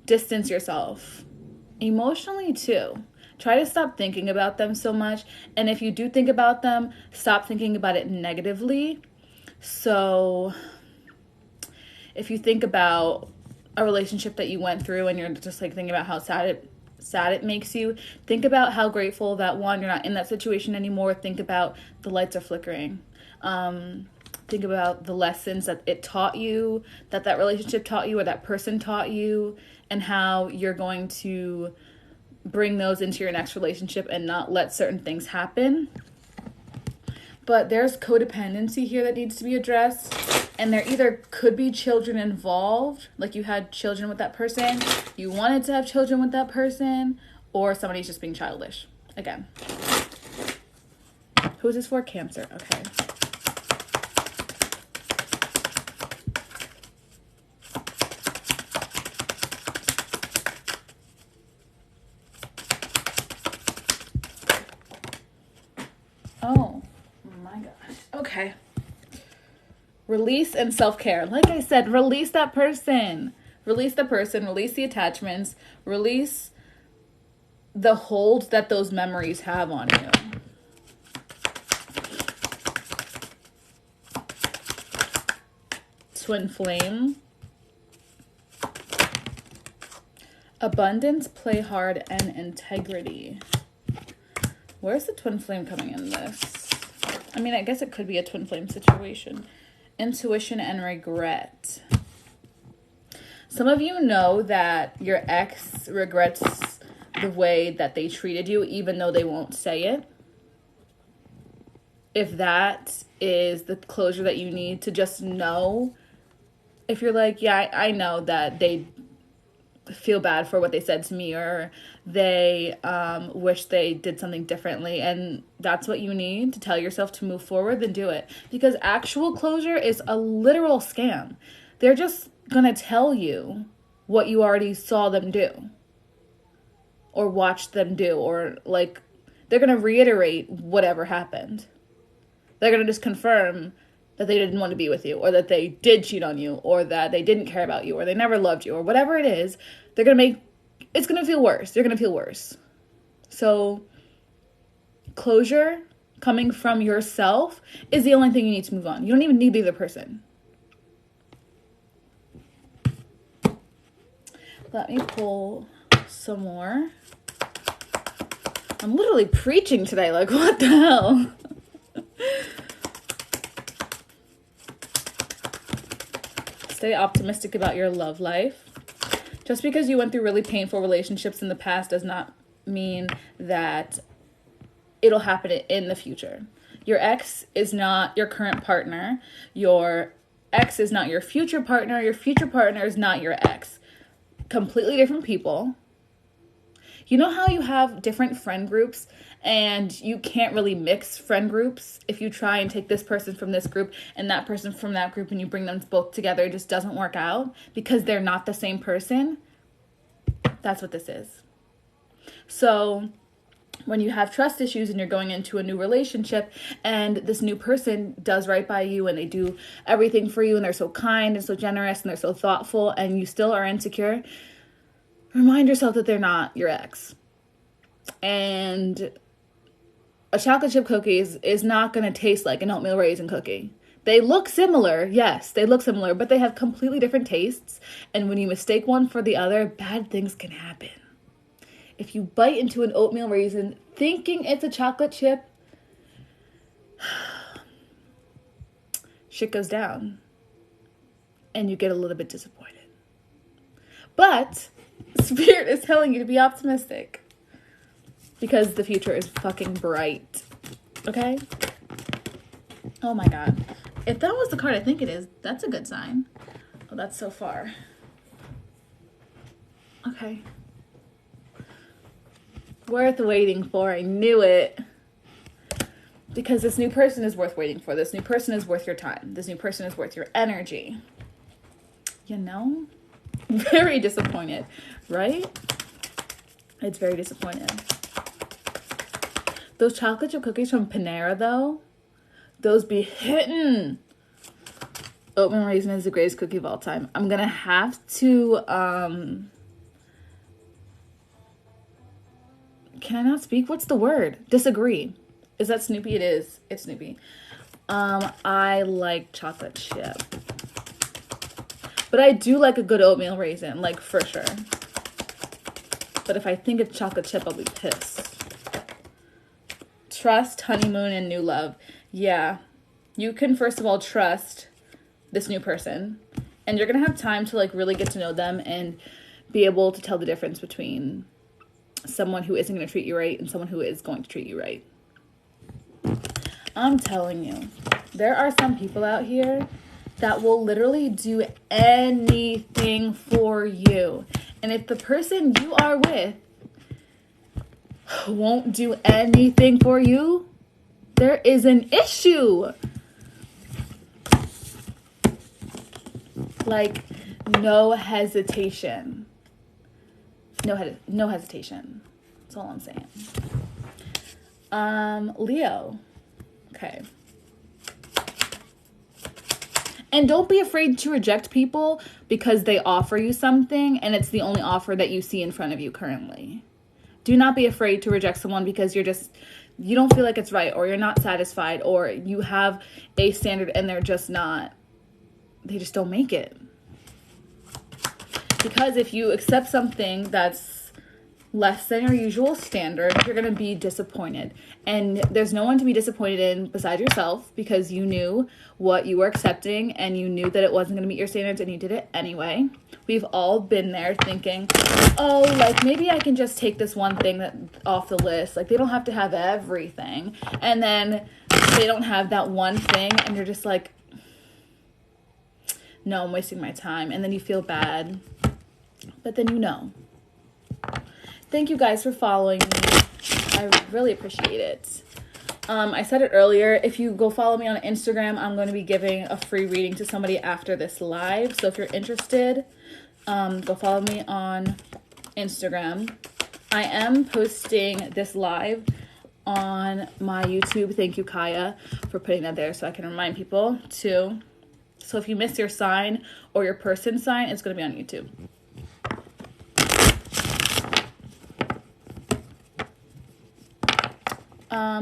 Distance yourself. Emotionally too. Try to stop thinking about them so much. And if you do think about them, stop thinking about it negatively. So if you think about a relationship that you went through and you're just like thinking about how sad it makes you, think about how grateful that one, you're not in that situation anymore. Think about the lights are flickering. Think about the lessons that it taught you, that relationship taught you, or that person taught you, and how you're going to bring those into your next relationship and not let certain things happen. But there's codependency here that needs to be addressed. And there either could be children involved, like you had children with that person, you wanted to have children with that person, or somebody's just being childish. Again. Who is this for? Cancer. Okay. Oh my gosh. Okay. Release and self-care. Like I said, release that person. Release the person. Release the attachments. Release the hold that those memories have on you. Twin flame. Abundance, play hard, and integrity. Where's the twin flame coming in this? I mean, I guess it could be a twin flame situation. Intuition and regret. Some of you know that your ex regrets the way that they treated you, even though they won't say it. If that is the closure that you need to just know, if you're like, yeah, I know that they feel bad for what they said to me, or they wish they did something differently, and that's what you need to tell yourself to move forward, then do it. Because actual closure is a literal scam. They're just gonna tell you what you already saw them do or watched them do, or like they're gonna reiterate whatever happened. They're gonna just confirm that they didn't want to be with you, or that they did cheat on you, or that they didn't care about you, or they never loved you, or whatever it is. They're going to make it's going to feel worse. You're going to feel worse. So closure coming from yourself is the only thing you need to move on. You don't even need the other person. Let me pull some more. I'm literally preaching today. Like, what the hell? Stay optimistic about your love life. Just because you went through really painful relationships in the past does not mean that it'll happen in the future. Your ex is not your current partner. Your ex is not your future partner. Your future partner is not your ex. Completely different people. You know how you have different friend groups and you can't really mix friend groups? If you try and take this person from this group and that person from that group and you bring them both together, it just doesn't work out because they're not the same person. That's what this is. So when you have trust issues and you're going into a new relationship and this new person does right by you and they do everything for you and they're so kind and so generous and they're so thoughtful and you still are insecure, remind yourself that they're not your ex. And a chocolate chip cookie is not going to taste like an oatmeal raisin cookie. They look similar. Yes, they look similar, but they have completely different tastes. And when you mistake one for the other, bad things can happen. If you bite into an oatmeal raisin thinking it's a chocolate chip, shit goes down. And you get a little bit disappointed. But Spirit is telling you to be optimistic. Because the future is fucking bright. Okay? Oh my God. If that was the card I think it is, that's a good sign. Oh, that's so far. Okay. Worth waiting for. I knew it. Because this new person is worth waiting for. This new person is worth your time. This new person is worth your energy. You know? Very disappointed, right? It's very disappointing. Those chocolate chip cookies from Panera, though, those be hitting. Oatmeal raisin is the greatest cookie of all time. I'm gonna have to, can I not speak? What's the word? Disagree. Is that Snoopy? It is. It's Snoopy. I like chocolate chip. But I do like a good oatmeal raisin, like for sure. But if I think it's chocolate chip, I'll be pissed. Trust, honeymoon, and new love. Yeah. You can, first of all, trust this new person. And you're going to have time to, like, really get to know them and be able to tell the difference between someone who isn't going to treat you right and someone who is going to treat you right. I'm telling you, there are some people out here that will literally do anything for you. And if the person you are with won't do anything for you, there is an issue. Like, no hesitation. No hesitation. That's all I'm saying. Leo. Okay. And don't be afraid to reject people because they offer you something and it's the only offer that you see in front of you currently. Do not be afraid to reject someone because you don't feel like it's right, or you're not satisfied, or you have a standard and they just don't make it. Because if you accept something that's less than your usual standard, you're going to be disappointed. And there's no one to be disappointed in besides yourself, because you knew what you were accepting and you knew that it wasn't going to meet your standards and you did it anyway. We've all been there thinking, oh, like maybe I can just take this one thing that off the list. Like they don't have to have everything. And then they don't have that one thing and you're just like, no, I'm wasting my time. And then you feel bad. But then you know. Thank you guys for following me. I really appreciate it. I said it earlier. If you go follow me on Instagram, I'm going to be giving a free reading to somebody after this live. So if you're interested, go follow me on Instagram. I am posting this live on my YouTube. Thank you, Kaya, for putting that there so I can remind people too. So if you miss your sign or your person sign, it's going to be on YouTube.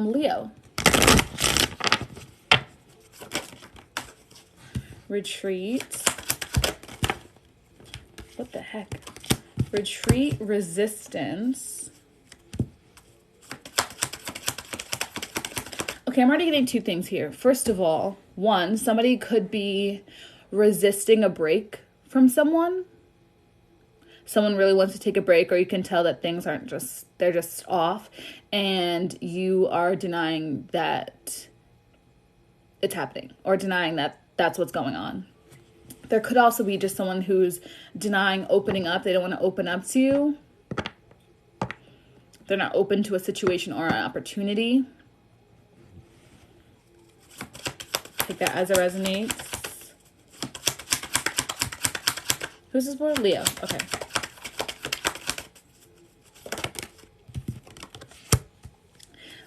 Leo. Retreat. What the heck? Retreat, resistance. Okay, I'm already getting two things here. First of all, one, somebody could be resisting a break from someone. Someone really wants to take a break, or you can tell that things aren't just, they're just off, and you are denying that it's happening, or denying that that's what's going on. There could also be just someone who's denying opening up. They don't want to open up to you. They're not open to a situation or an opportunity. Take that as it resonates. Who's this for? Leo. Okay.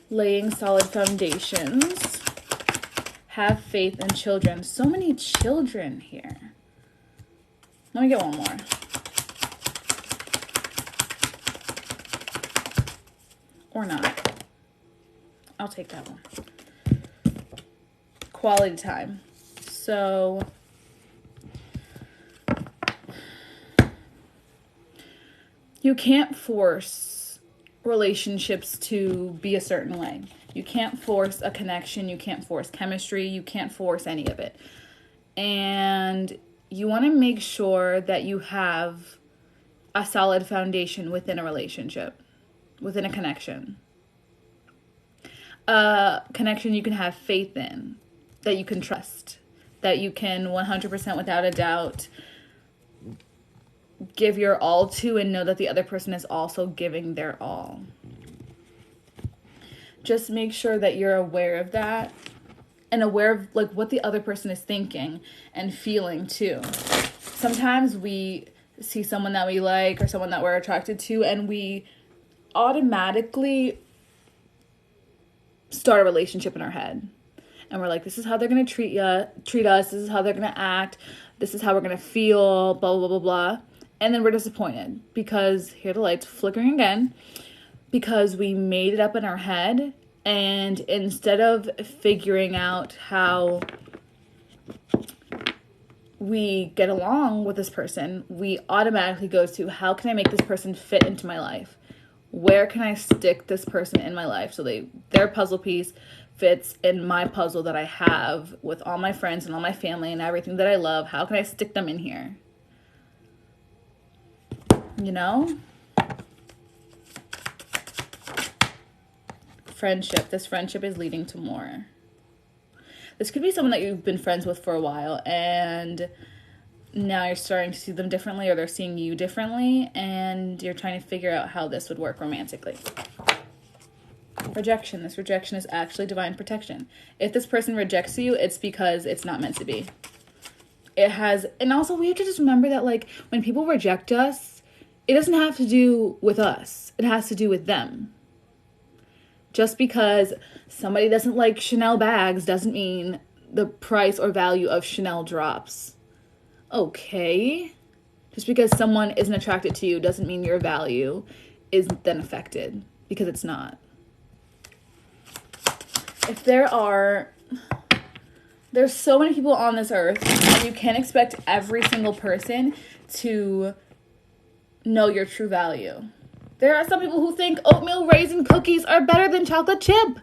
Laying solid foundations. Have faith in children. So many children here. Let me get one more. Or not. I'll take that one. Quality time. So you can't force relationships to be a certain way. You can't force a connection. You can't force chemistry. You can't force any of it. And you want to make sure that you have a solid foundation within a relationship, within a connection. A connection you can have faith in, that you can trust, that you can 100% without a doubt give your all to, and know that the other person is also giving their all. Just make sure that you're aware of that, and aware of like what the other person is thinking and feeling too. Sometimes we see someone that we like or someone that we're attracted to, and we automatically start a relationship in our head. And we're like, this is how they're going to treat us. This is how they're going to act. This is how we're going to feel, blah, blah, blah, blah. And then we're disappointed because, here the lights flickering again, because we made it up in our head. And instead of figuring out how we get along with this person, we automatically go to, how can I make this person fit into my life? Where can I stick this person in my life so their puzzle piece fits in my puzzle that I have with all my friends and all my family and everything that I love? How can I stick them in here? You know? Friendship. This friendship is leading to more. This could be someone that you've been friends with for a while, and now you're starting to see them differently, or they're seeing you differently, and you're trying to figure out how this would work romantically. Rejection. This rejection is actually divine protection. If this person rejects you, it's because it's not meant to be. It has, and also we have to just remember that, like, when people reject us, it doesn't have to do with us. It has to do with them. Just because somebody doesn't like Chanel bags doesn't mean the price or value of Chanel drops. Okay. Just because someone isn't attracted to you doesn't mean your value is then affected, because it's not. If there's so many people on this earth, and you can't expect every single person to know your true value. There are some people who think oatmeal raisin cookies are better than chocolate chip.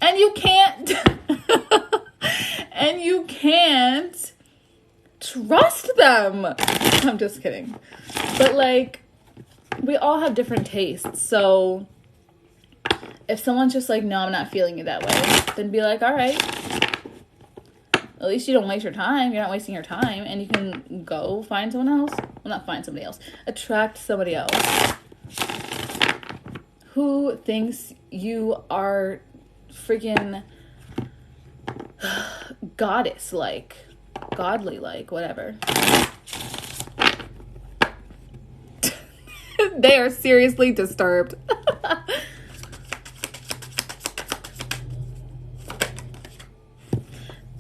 And you can't and you can't trust them. I'm just kidding. But like, we all have different tastes. So if someone's just like, no, I'm not feeling you that way, then be like, all right. At least you don't waste your time. You're not wasting your time. And you can go find someone else. Well, not find somebody else. Attract somebody else who thinks you are freaking goddess-like, godly-like, whatever. They are seriously disturbed.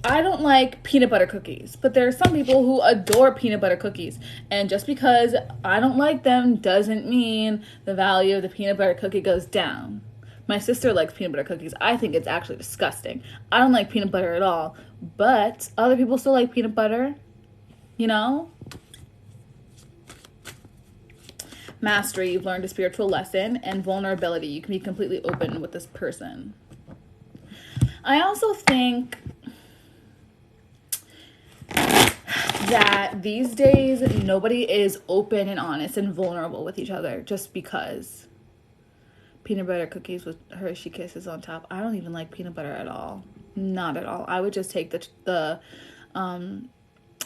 I don't like peanut butter cookies, but there are some people who adore peanut butter cookies. And just because I don't like them doesn't mean the value of the peanut butter cookie goes down. My sister likes peanut butter cookies. I think it's actually disgusting. I don't like peanut butter at all, but other people still like peanut butter, you know? Mastery, you've learned a spiritual lesson, and vulnerability, you can be completely open with this person. I also think that these days nobody is open and honest and vulnerable with each other just because. Peanut butter cookies with Hershey Kisses on top. I don't even like peanut butter at all. Not at all. I would just take the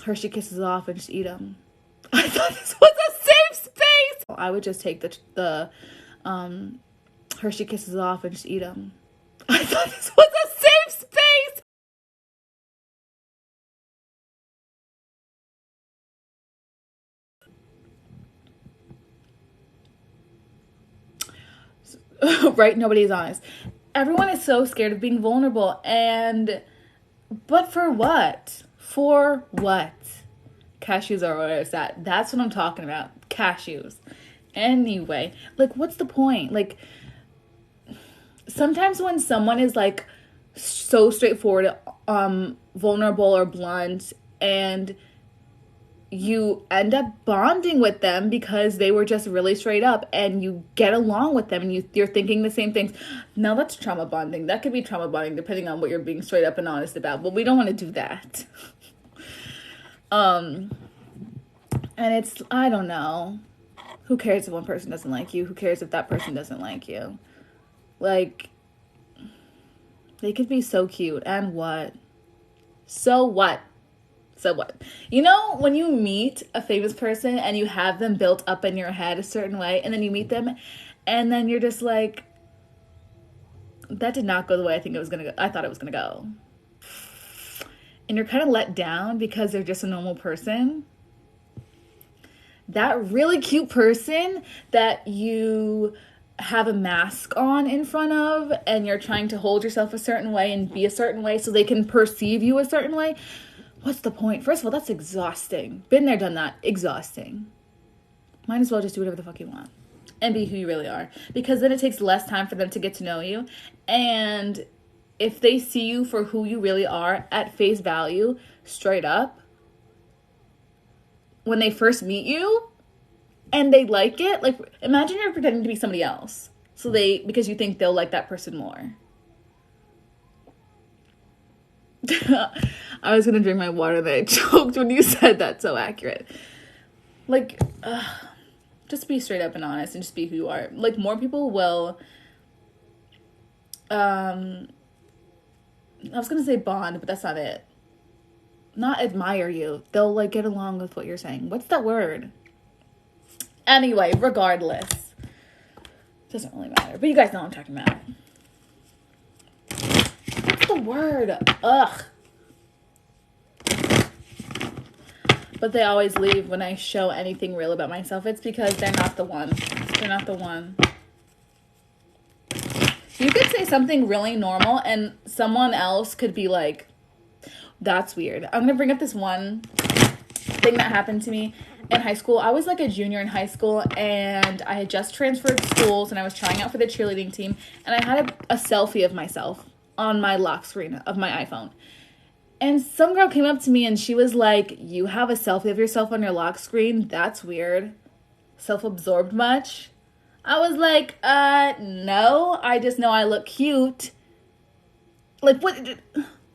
Hershey Kisses off and just eat them. I thought this was a safe space. I would just take the Hershey Kisses off and just eat them. I thought this was a safe space. Right? Nobody's honest. Everyone is so scared of being vulnerable, but for what? For what? Cashews are where it's at. That's what I'm talking about. Cashews. Anyway, like, what's the point? Like, sometimes when someone is like so straightforward, vulnerable or blunt, and you end up bonding with them because they were just really straight up and you get along with them and you're thinking the same things. Now that's trauma bonding. That could be trauma bonding depending on what you're being straight up and honest about, but we don't want to do that. And it's, I don't know. Who cares if one person doesn't like you? Who cares if that person doesn't like you? Like, they could be so cute, and what? So what? So what? You know, when you meet a famous person and you have them built up in your head a certain way, and then you meet them, and then you're just like, that did not go the way I thought it was gonna go. And you're kind of let down because they're just a normal person. That really cute person that you have a mask on in front of, and you're trying to hold yourself a certain way and be a certain way so they can perceive you a certain way. What's the point? First of all, that's exhausting. Been there, done that. Exhausting. Might as well just do whatever the fuck you want and be who you really are, because then it takes less time for them to get to know you. And if they see you for who you really are at face value, straight up, when they first meet you and they like it, like, imagine you're pretending to be somebody else because you think they'll like that person more. I was gonna drink my water and I choked when you said that. So accurate. Like, just be straight up and honest and just be who you are. Like, more people will, I was gonna say bond, but that's not it. Not admire you. They'll, like, get along with what you're saying. What's that word? Anyway, regardless. Doesn't really matter. But you guys know what I'm talking about. What's the word? Ugh. But they always leave when I show anything real about myself. It's because they're not the one. They're not the one. You could say something really normal and someone else could be like, that's weird. I'm going to bring up this one thing that happened to me in high school. I was like a junior in high school and I had just transferred schools and I was trying out for the cheerleading team. And I had a selfie of myself on my lock screen of my iPhone. And some girl came up to me and she was like, you have a selfie of yourself on your lock screen? That's weird. Self-absorbed much? I was like, no, I just know I look cute. Like, what?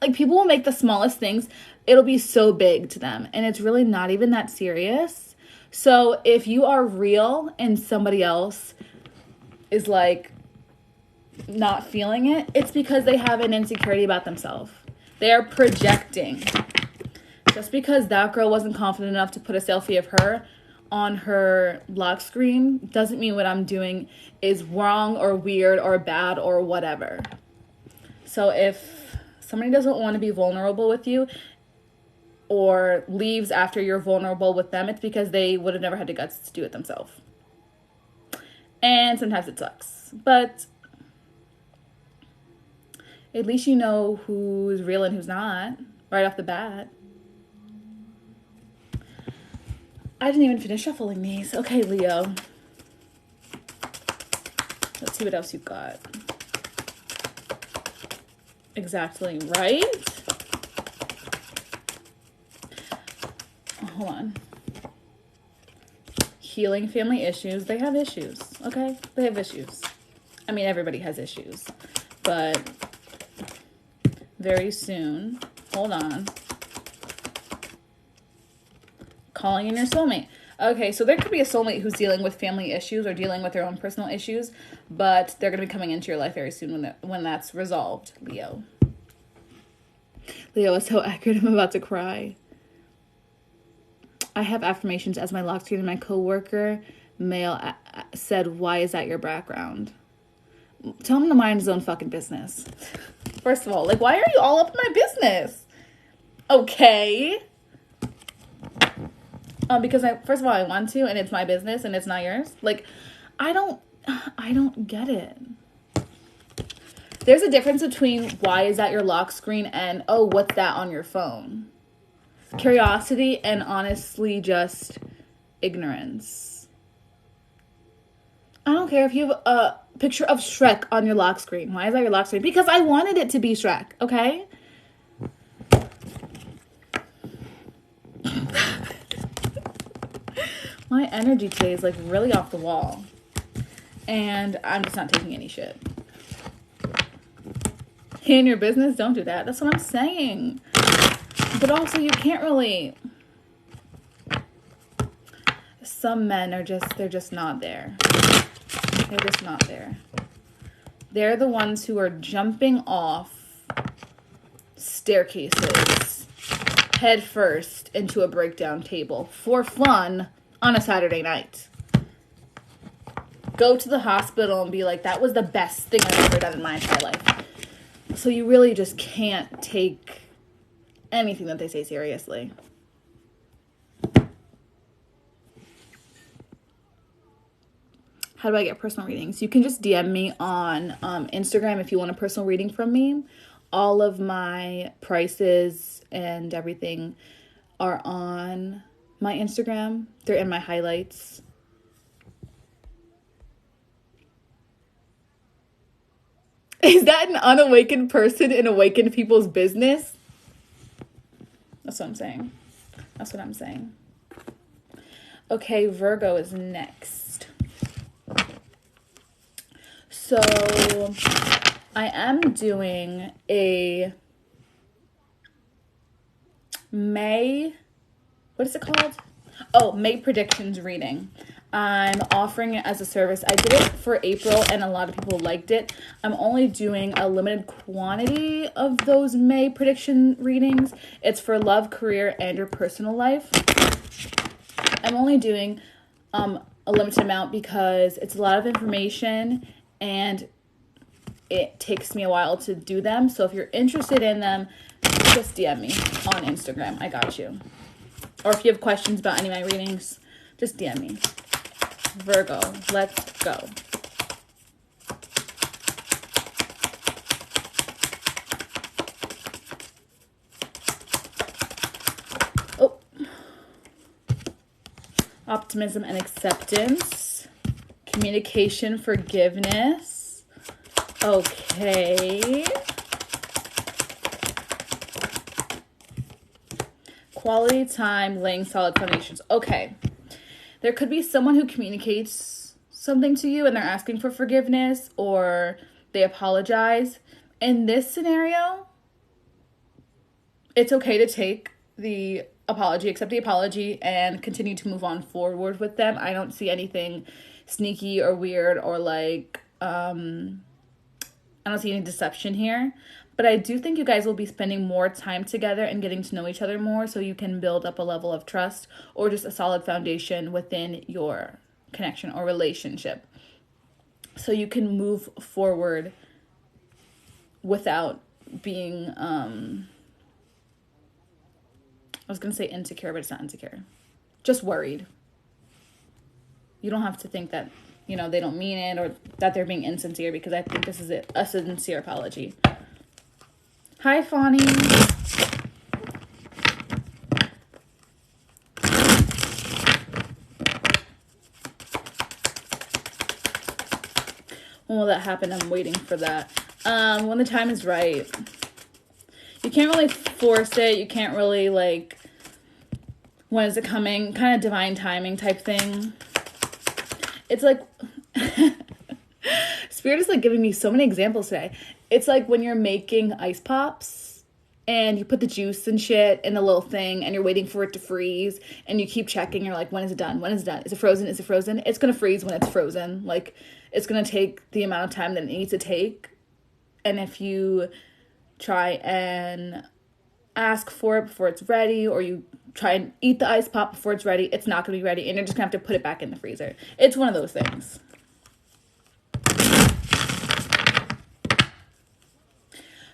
Like, people will make the smallest things, it'll be so big to them. And it's really not even that serious. So if you are real and somebody else is like not feeling it, it's because they have an insecurity about themselves. They are projecting. Just because that girl wasn't confident enough to put a selfie of her on her lock screen doesn't mean what I'm doing is wrong or weird or bad or whatever. So if somebody doesn't want to be vulnerable with you or leaves after you're vulnerable with them, it's because they would have never had the guts to do it themselves. And sometimes it sucks. But at least you know who's real and who's not right off the bat. I didn't even finish shuffling these. Okay, Leo. Let's see what else you've got. Exactly, right? Hold on. Healing family issues. They have issues, okay? They have issues. I mean, everybody has issues. But very soon, hold on. Calling in your soulmate. Okay, so there could be a soulmate who's dealing with family issues or dealing with their own personal issues, but they're going to be coming into your life very soon when that's resolved, Leo. Leo is so accurate, I'm about to cry. I have affirmations as my lock screen, and my coworker, male, said, "Why is that your background?" Tell him to mind his own fucking business. First of all, like, why are you all up in my business? Okay. Because first of all, I want to, and it's my business, and it's not yours. Like, I don't get it. There's a difference between why is that your lock screen and, oh, what's that on your phone? Curiosity and honestly just ignorance. I don't care if you have a picture of Shrek on your lock screen. Why is that your lock screen? Because I wanted it to be Shrek, okay? My energy today is like really off the wall. And I'm just not taking any shit. In your business, don't do that. That's what I'm saying. But also, you can't really... Some men are they're just not there. They're just not there. They're the ones who are jumping off staircases head first into a breakdown table for fun on a Saturday night. Go to the hospital and be like, that was the best thing I've ever done in my entire life. So you really just can't take anything that they say seriously. How do I get personal readings? You can just DM me on Instagram if you want a personal reading from me. All of my prices and everything are on my Instagram. They're in my highlights. Is that an unawakened person in awakened people's business? That's what I'm saying. That's what I'm saying. Okay, Virgo is next. So, I am doing a May, what is it called? Oh, May predictions reading. I'm offering it as a service. I did it for April and a lot of people liked it. I'm only doing a limited quantity of those May prediction readings. It's for love, career, and your personal life. I'm only doing a limited amount because it's a lot of information and it takes me a while to do them. So if you're interested in them, just DM me on Instagram. I got you. Or if you have questions about any of my readings, just DM me. Virgo, let's go. Oh. Optimism and acceptance. Communication, forgiveness. Okay. Quality time, laying solid foundations. Okay. There could be someone who communicates something to you and they're asking for forgiveness or they apologize. In this scenario, it's okay to take the apology, accept the apology, and continue to move on forward with them. I don't see anything sneaky or weird or like, I don't see any deception here. But I do think you guys will be spending more time together and getting to know each other more so you can build up a level of trust or just a solid foundation within your connection or relationship. So you can move forward without being, I was going to say insecure, but it's not insecure. Just worried. You don't have to think that, you know, they don't mean it or that they're being insincere because I think this is a sincere apology. Hi, Fawny. When will that happen? I'm waiting for that. When the time is right. can't really force it. You can't really, like, when is it coming? Kind of divine timing type thing. It's like, Spirit is like giving me so many examples today. It's like when you're making ice pops and you put the juice and shit in the little thing and you're waiting for it to freeze and you keep checking. You're like, when is it done? When is it done? Is it frozen? Is it frozen? It's going to freeze when it's frozen. Like, it's going to take the amount of time that it needs to take. And if you try and ask for it before it's ready, or you try and eat the ice pop before it's ready, it's not going to be ready, and you're just going to have to put it back in the freezer. It's one of those things.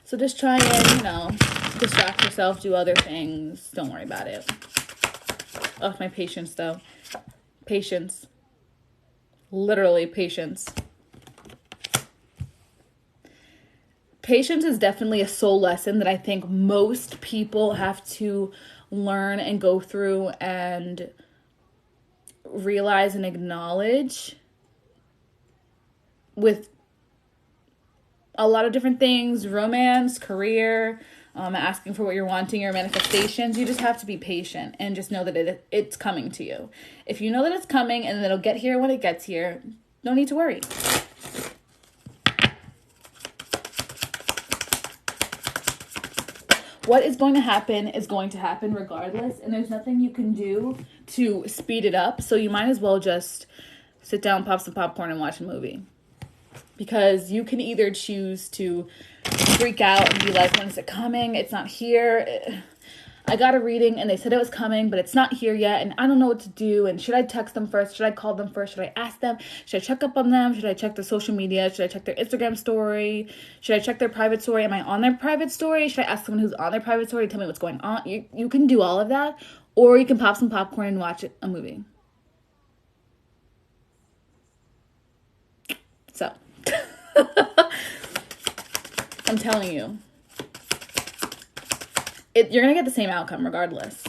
So just try and, you know, distract yourself, do other things. Don't worry about it. Oh, my patience, though. Patience. Literally patience. Patience is definitely a soul lesson that I think most people have to learn and go through and realize and acknowledge with a lot of different things, romance, career, asking for what you're wanting, your manifestations. You just have to be patient and just know that it's coming to you. If you know that it's coming and it'll get here when it gets here, no need to worry. What is going to happen is going to happen regardless, and there's nothing you can do to speed it up, so you might as well just sit down, pop some popcorn, and watch a movie. Because you can either choose to freak out and be like, when is it coming? It's not here. I got a reading and they said it was coming, but it's not here yet, and I don't know what to do. And should I text them first? Should I call them first? Should I ask them? Should I check up on them? Should I check their social media? Should I check their Instagram story? Should I check their private story? Am I on their private story? Should I ask someone who's on their private story to tell me what's going on? You can do all of that, or you can pop some popcorn and watch a movie. So, I'm telling you. You're going to get the same outcome regardless.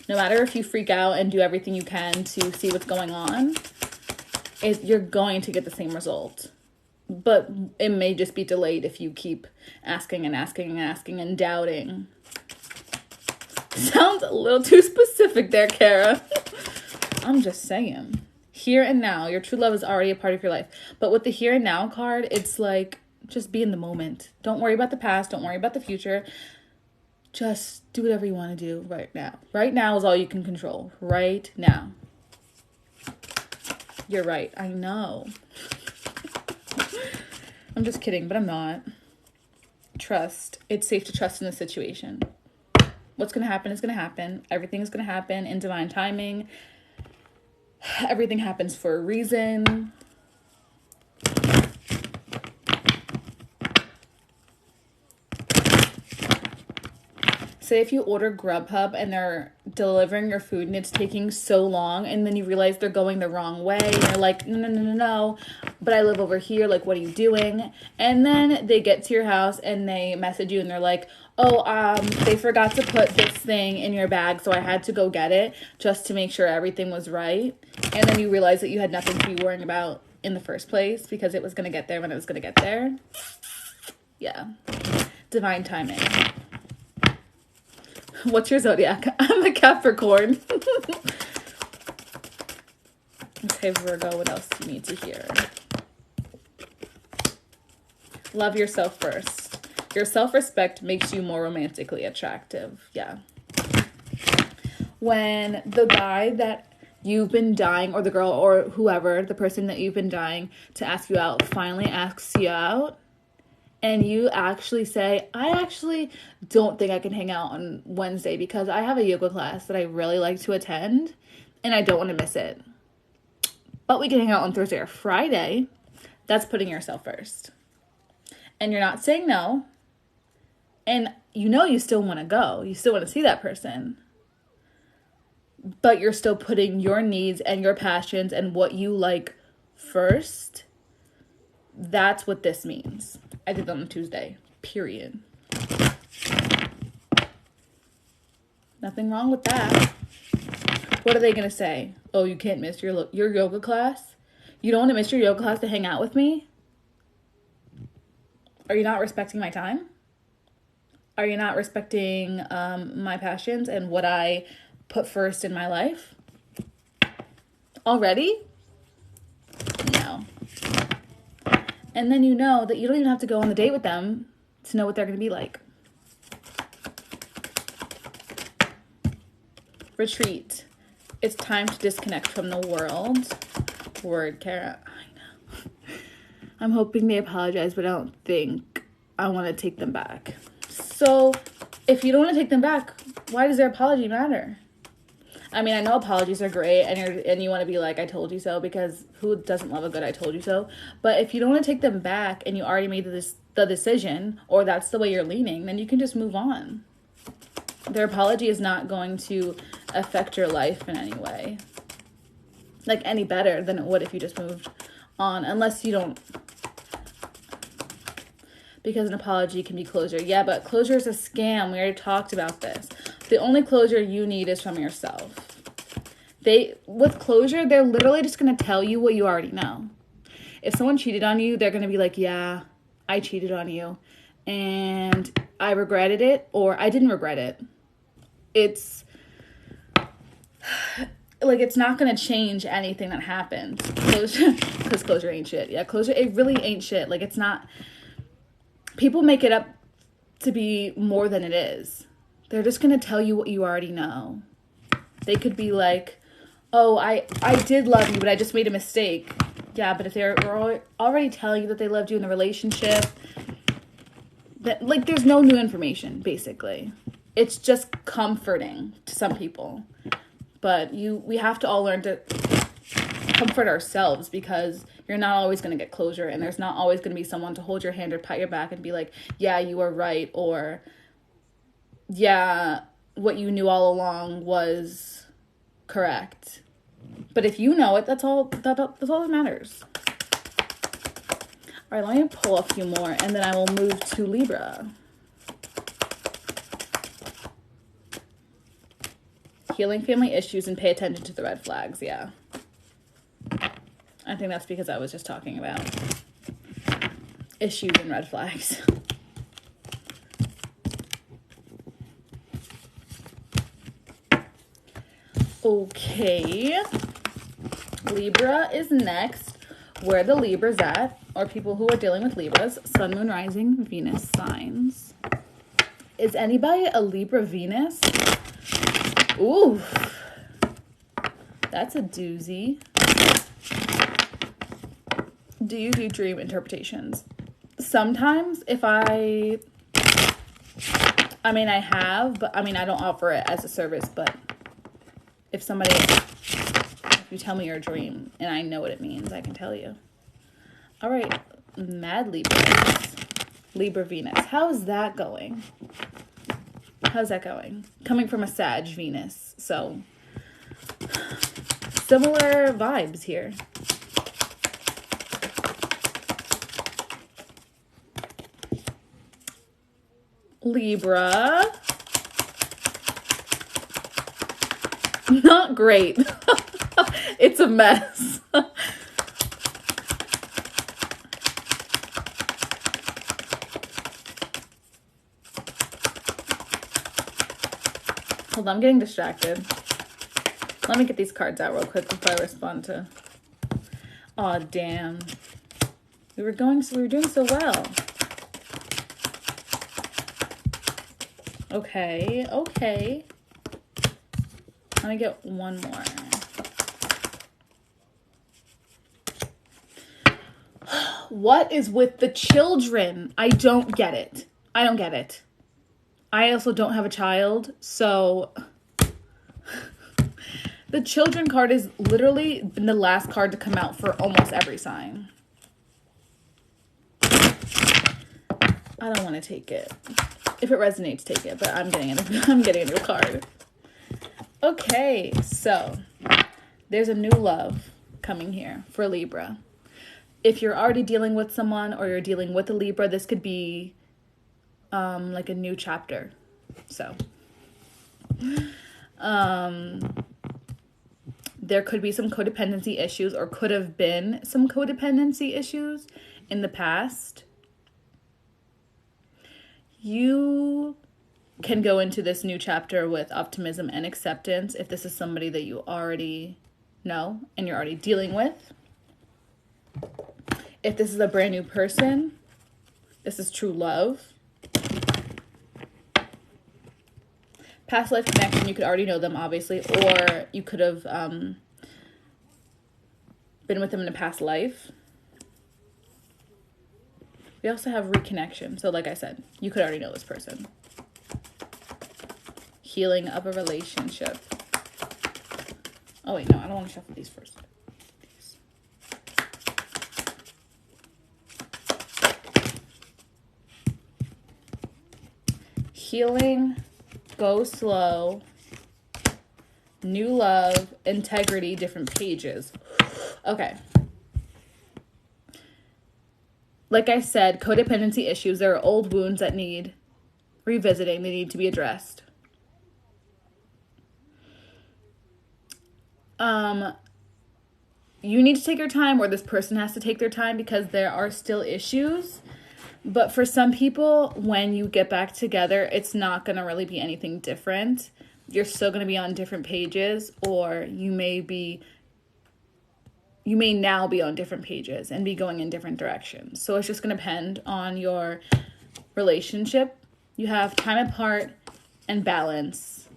No matter if you freak out and do everything you can to see what's going on, you're going to get the same result. But it may just be delayed if you keep asking and asking and asking and doubting. Sounds a little too specific there, Kara. I'm just saying. Here and now, your true love is already a part of your life. But with the here and now card, it's like, just be in the moment. Don't worry about the past. Don't worry about the future. Just do whatever you want to do right now. Right now is all you can control. Right now. You're right. I know. I'm just kidding, but I'm not. Trust. It's safe to trust in this situation. What's going to happen is going to happen. Everything is going to happen in divine timing. Everything happens for a reason. Say if you order Grubhub and they're delivering your food and it's taking so long, and then you realize they're going the wrong way and you're like, no, but I live over here, like, what are you doing? And then they get to your house and they message you and they're like, they forgot to put this thing in your bag, so I had to go get it just to make sure everything was right. And then you realize that you had nothing to be worrying about in the first place because it was going to get there when it was going to get there. Yeah. Divine timing. What's your zodiac? I'm a Capricorn. Okay, Virgo, what else do you need to hear? Love yourself first. Your self-respect makes you more romantically attractive. Yeah. When the guy that you've been dying, or the girl, or whoever, the person that you've been dying to ask you out, finally asks you out, and you actually say, I actually don't think I can hang out on Wednesday because I have a yoga class that I really like to attend and I don't want to miss it. But we can hang out on Thursday or Friday. That's putting yourself first. And you're not saying no. And you know you still want to go. You still want to see that person. But you're still putting your needs and your passions and what you like first. That's what this means. I did that on Tuesday. Period. Nothing wrong with that. What are they going to say? Oh, you can't miss your yoga class? You don't want to miss your yoga class to hang out with me? Are you not respecting my time? Are you not respecting my passions and what I put first in my life? Already? No. And then you know that you don't even have to go on the date with them to know what they're going to be like. Retreat. It's time to disconnect from the world. Word, Kara. I know. I'm hoping they apologize, but I don't think I want to take them back. So, if you don't want to take them back, why does their apology matter? I mean, I know apologies are great, and you want to be like, I told you so, because who doesn't love a good I told you so? But if you don't want to take them back and you already made the decision, or that's the way you're leaning, then you can just move on. Their apology is not going to affect your life in any way. Like, any better than it would if you just moved on, unless you don't. Because an apology can be closure. Yeah, but closure is a scam. We already talked about this. The only closure you need is from yourself. With closure, they're literally just going to tell you what you already know. If someone cheated on you, they're going to be like, yeah, I cheated on you. And I regretted it, or I didn't regret it. It's like, it's not going to change anything that happened. Closure, because closure ain't shit. Yeah, closure, it really ain't shit. Like, it's not. People make it up to be more than it is. They're just going to tell you what you already know. They could be like, oh, I did love you, but I just made a mistake. Yeah, but if they're already telling you that they loved you in the relationship, that, like, there's no new information, basically. It's just comforting to some people. But we have to all learn to comfort ourselves, because you're not always going to get closure, and there's not always going to be someone to hold your hand or pat your back and be like, yeah, you were right, or yeah, what you knew all along was correct. But if you know it, that's all that matters. All right, let me pull a few more, and then I will move to Libra. Healing family issues and pay attention to the red flags. Yeah. I think that's because I was just talking about issues and red flags. Okay. Libra is next. Where the Libra's at, or people who are dealing with Libras, Sun, Moon, Rising, Venus signs. Is anybody a Libra Venus? Ooh. That's a doozy. Do you do dream interpretations? Sometimes if I have, but I don't offer it as a service, but if you tell me your dream and I know what it means, I can tell you. All right, Mad Libra. Libra Venus. How is that going? How's that going? Coming from a Sag Venus, so similar vibes here. Libra. Not great. It's a mess. Hold on, I'm getting distracted. Let me get these cards out real quick before I respond to. Aw, damn. We were doing so well. Okay. Let me get one more. What is with the children? I don't get it. I don't get it. I also don't have a child, so the children card is literally been the last card to come out for almost every sign. I don't want to take it. If it resonates, take it, but I'm getting a new card. Okay, so there's a new love coming here for Libra. If you're already dealing with someone or you're dealing with a Libra, this could be like a new chapter. So there could be some codependency issues, or could have been some codependency issues in the past. you can go into this new chapter with optimism and acceptance if this is somebody that you already know and you're already dealing with. If this is a brand new person, this is true love. Past life connection, you could already know them, obviously, or you could have been with them in a past life. We also have reconnection. So like I said, you could already know this person. Healing of a relationship. Oh wait, no, I don't want to shuffle these first. Healing, go slow, new love, integrity, different pages. Okay. Like I said, codependency issues, there are old wounds that need revisiting. They need to be addressed. You need to take your time, or this person has to take their time, because there are still issues. But for some people, when you get back together, it's not going to really be anything different. You're still going to be on different pages, or you may now be on different pages and be going in different directions. So it's just going to depend on your relationship. You have time apart and balance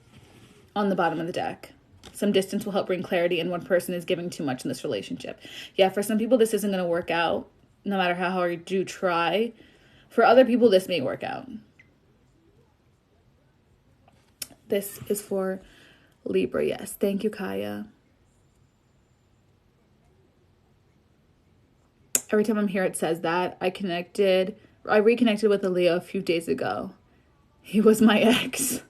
on the bottom of the deck. Some distance will help bring clarity, and one person is giving too much in this relationship. Yeah, for some people, this isn't going to work out, no matter how hard you try. For other people, this may work out. This is for Libra, yes. Thank you, Kaya. Every time I'm here, it says that. I reconnected with a Leo a few days ago. He was my ex.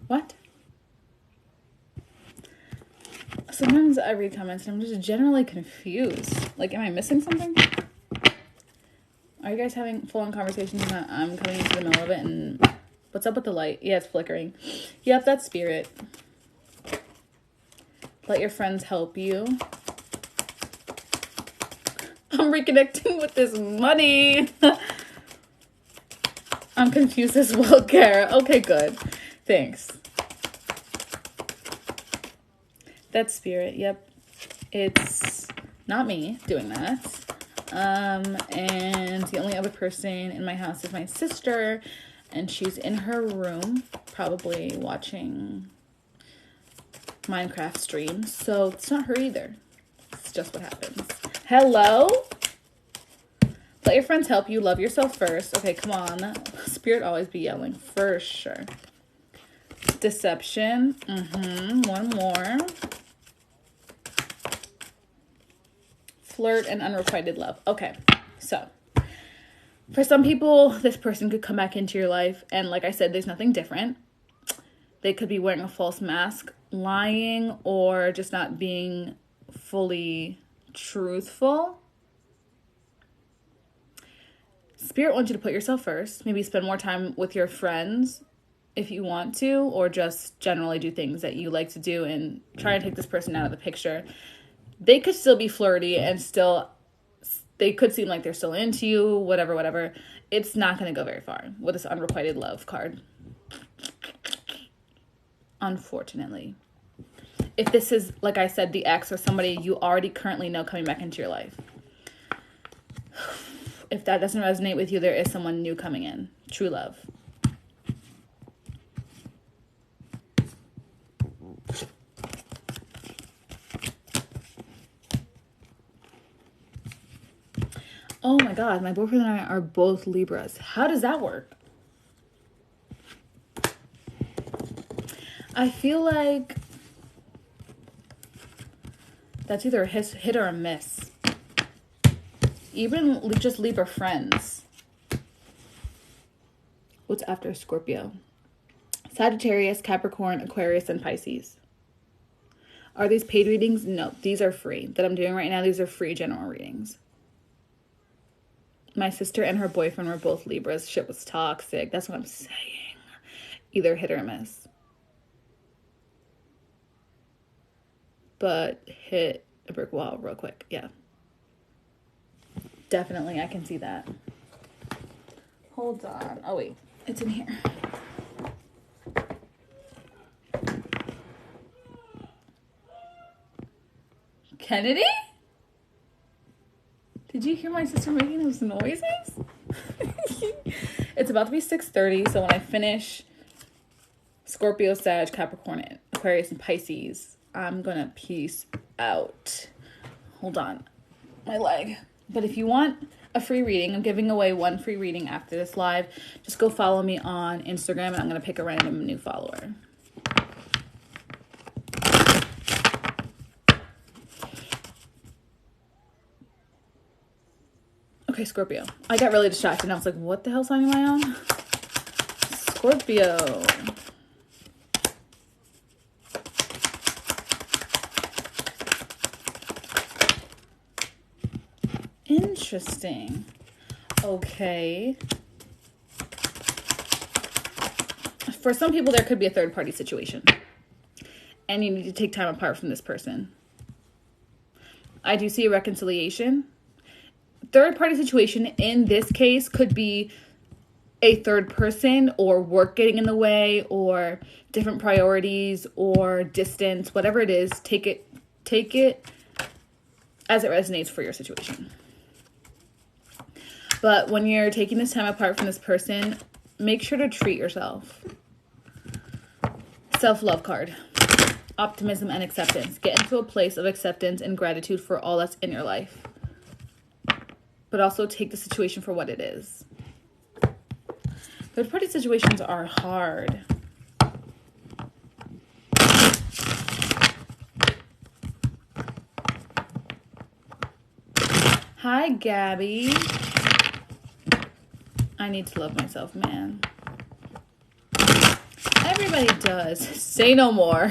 What? Sometimes I read comments and I'm just generally confused. Like, am I missing something? Are you guys having full-on conversations and I'm coming into the middle of it? And what's up with the light? Yeah, it's flickering. Yep, that's spirit. Let your friends help you. I'm reconnecting with this money. I'm confused as well, Kara. Okay, good. Thanks. That's spirit. Yep. It's not me doing that. And the only other person in my house is my sister, and she's in her room, probably watching Minecraft streams. So it's not her either. It's just what happens. Hello? Let your friends help you. Love yourself first. Okay, come on. Spirit always be yelling. For sure. Deception. One more. Flirt and unrequited love. Okay, so for some people, this person could come back into your life, and like I said, there's nothing different. They could be wearing a false mask, lying, or just not being fully truthful. Spirit wants you to put yourself first. Maybe spend more time with your friends if you want to, or just generally do things that you like to do and try and take this person out of the picture. They could still be flirty and they could seem like they're still into you, whatever. It's not going to go very far with this unrequited love card. Unfortunately. If this is, like I said, the ex or somebody you already currently know coming back into your life. If that doesn't resonate with you, there is someone new coming in. True love. Oh my God, my boyfriend and I are both Libras. How does that work? I feel like that's either a hit or a miss. Even just Libra friends. What's after Scorpio? Sagittarius, Capricorn, Aquarius, and Pisces. Are these paid readings? No, these are free. That I'm doing right now, these are free general readings. My sister and her boyfriend were both Libras. Shit was toxic. That's what I'm saying. either hit or miss. But hit a brick wall real quick. Yeah. Definitely, I can see that. Hold on. Oh, wait. It's in here. Kennedy? Did you hear my sister making those noises? It's about to be 6:30, so when I finish Scorpio, Sag, Capricorn, Aquarius, and Pisces, I'm gonna peace out. Hold on. My leg. But if you want a free reading, I'm giving away one free reading after this live. Just go follow me on Instagram, and I'm gonna pick a random new follower. Okay, Scorpio. I got really distracted and I was like, what the hell sign am I on? Scorpio. Interesting. Okay. For some people, there could be a third-party situation. And you need to take time apart from this person. I do see a reconciliation. Third-party situation in this case could be a third person or work getting in the way or different priorities or distance, whatever it is. Take it as it resonates for your situation. But when you're taking this time apart from this person, make sure to treat yourself. Self-love card. Optimism and acceptance. Get into a place of acceptance and gratitude for all that's in your life. But also take the situation for what it is. Third-party situations are hard. Hi, Gabby. I need to love myself, man. Everybody does. Say no more.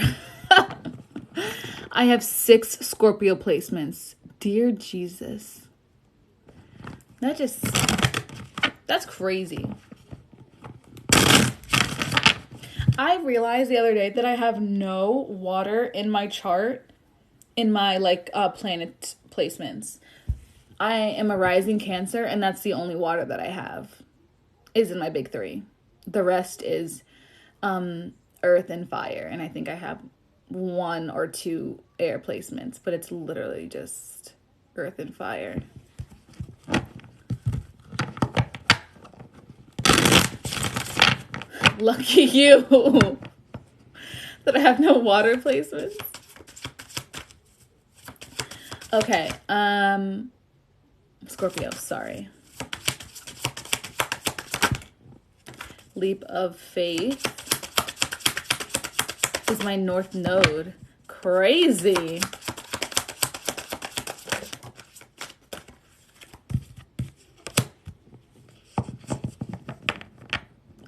I have 6 Scorpio placements. Dear Jesus. That's crazy. I realized the other day that I have no water in my chart, in my planet placements. I am a rising Cancer, and that's the only water that I have, is in my big 3. The rest is earth and fire, and I think I have 1 or 2 air placements, but it's literally just earth and fire. Lucky you that I have no water placements. Okay, Scorpio, sorry. Leap of faith is my North Node. Crazy.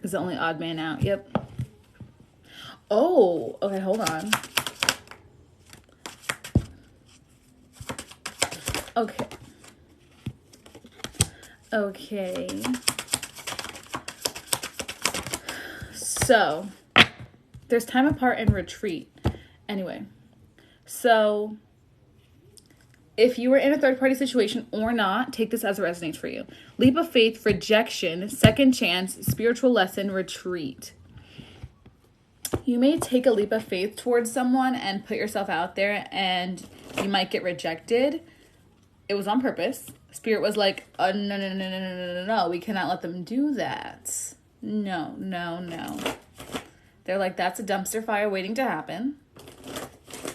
Is the only odd man out. Yep. Oh, okay, hold on. Okay. So, there's time apart and retreat. Anyway, so if you were in a third-party situation or not, take this as it resonates for you. Leap of faith, rejection, second chance, spiritual lesson, retreat. You may take a leap of faith towards someone and put yourself out there, and you might get rejected. It was on purpose. Spirit was like, oh, no, we cannot let them do that. No. They're like, that's a dumpster fire waiting to happen.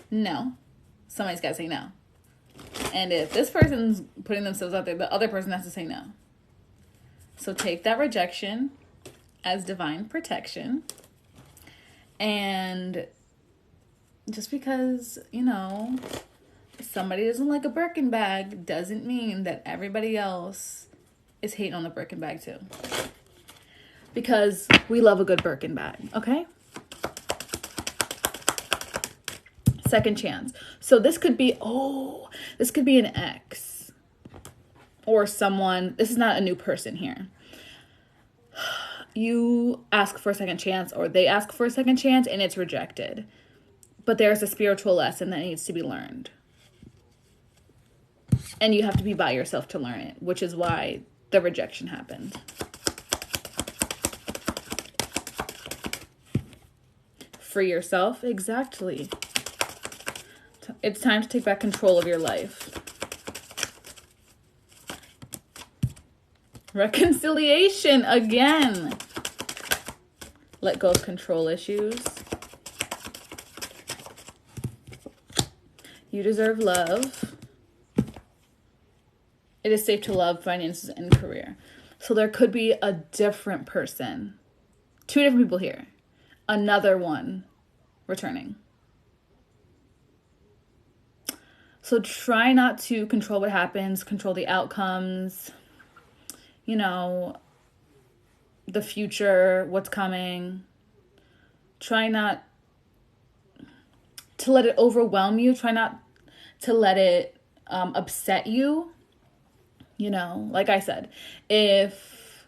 No. Somebody's got to say no. And if this person's putting themselves out there, the other person has to say no. So take that rejection as divine protection. And just because, somebody doesn't like a Birkin bag doesn't mean that everybody else is hating on the Birkin bag too. Because we love a good Birkin bag, okay? Second chance. So this could be an ex or someone. This is not a new person here. you ask for a second chance or they ask for a second chance and it's rejected. But there's a spiritual lesson that needs to be learned. And you have to be by yourself to learn it, which is why the rejection happened. Free yourself, exactly. It's time to take back control of your life. Reconciliation again. Let go of control issues. You deserve love. It is safe to love, finances, and career. So there could be a different person. 2 different people here. Another one returning. So try not to control what happens, control the outcomes, you know, the future, what's coming. Try not to let it overwhelm you. Try not to let it upset you. You know, like I said, if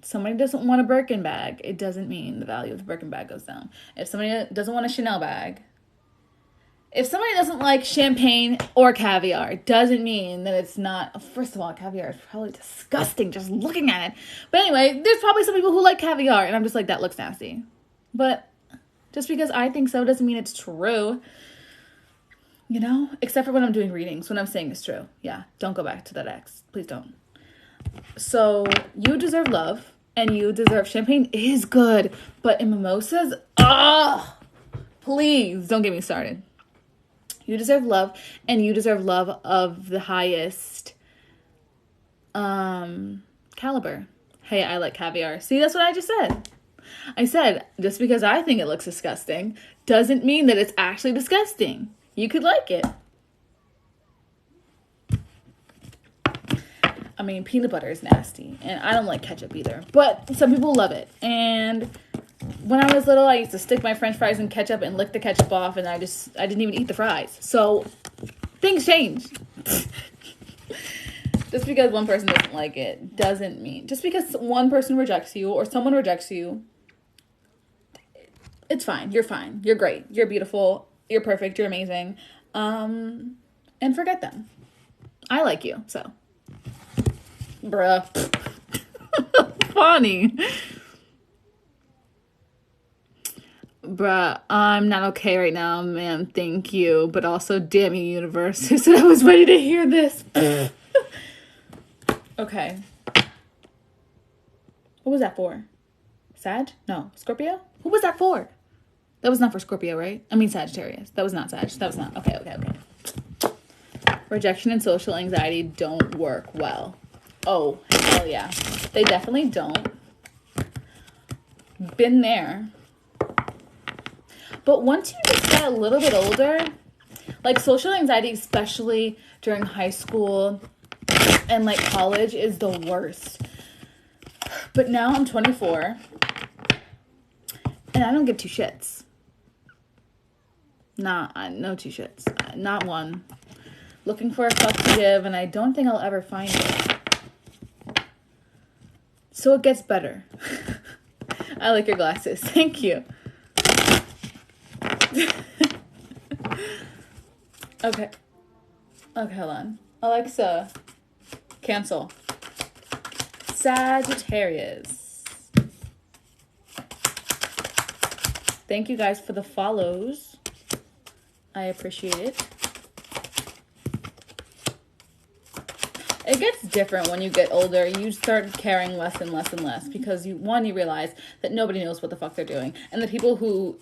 somebody doesn't want a Birkin bag, it doesn't mean the value of the Birkin bag goes down. If somebody doesn't want a Chanel bag, if somebody doesn't like champagne or caviar, it doesn't mean that it's not. First of all, caviar is probably disgusting just looking at it. But anyway, there's probably some people who like caviar, and I'm just like, that looks nasty. But just because I think so doesn't mean it's true. You know, except for when I'm doing readings, when I'm saying it's true. Yeah, don't go back to that ex. Please don't. So you deserve love, and you deserve champagne is good, but in mimosas, please don't get me started. You deserve love, and you deserve love of the highest caliber. Hey, I like caviar. See, that's what I just said. I said, just because I think it looks disgusting doesn't mean that it's actually disgusting. You could like it. I mean, peanut butter is nasty, and I don't like ketchup either, but some people love it. And when I was little, I used to stick my French fries in ketchup and lick the ketchup off, and I didn't even eat the fries. So things change. Just because one person doesn't like it doesn't mean, just because one person rejects you or someone rejects you, it's fine. You're fine. You're great. You're beautiful. You're perfect. You're amazing. And forget them. I like you, so. Bruh. Funny. Bruh, I'm not okay right now, ma'am. Thank you. But also, damn you, universe. Who said I was ready to hear this? Okay. What was that for? Sag? No. Scorpio? Who was that for? That was not for Scorpio, right? I mean Sagittarius. That was not Sag. That was not. Okay. Rejection and social anxiety don't work well. Oh, hell yeah. They definitely don't. Been there. But once you just get a little bit older, like social anxiety, especially during high school and like college, is the worst. But now I'm 24 and I don't give 2 shits. No 2 shits. Not one. Looking for a fuck to give, and I don't think I'll ever find it. So it gets better. I like your glasses. Thank you. Okay, hold on. Alexa, cancel. Sagittarius. Thank you guys for the follows. I appreciate it. It gets different when you get older. You start caring less and less and less because you realize that nobody knows what the fuck they're doing. And the people who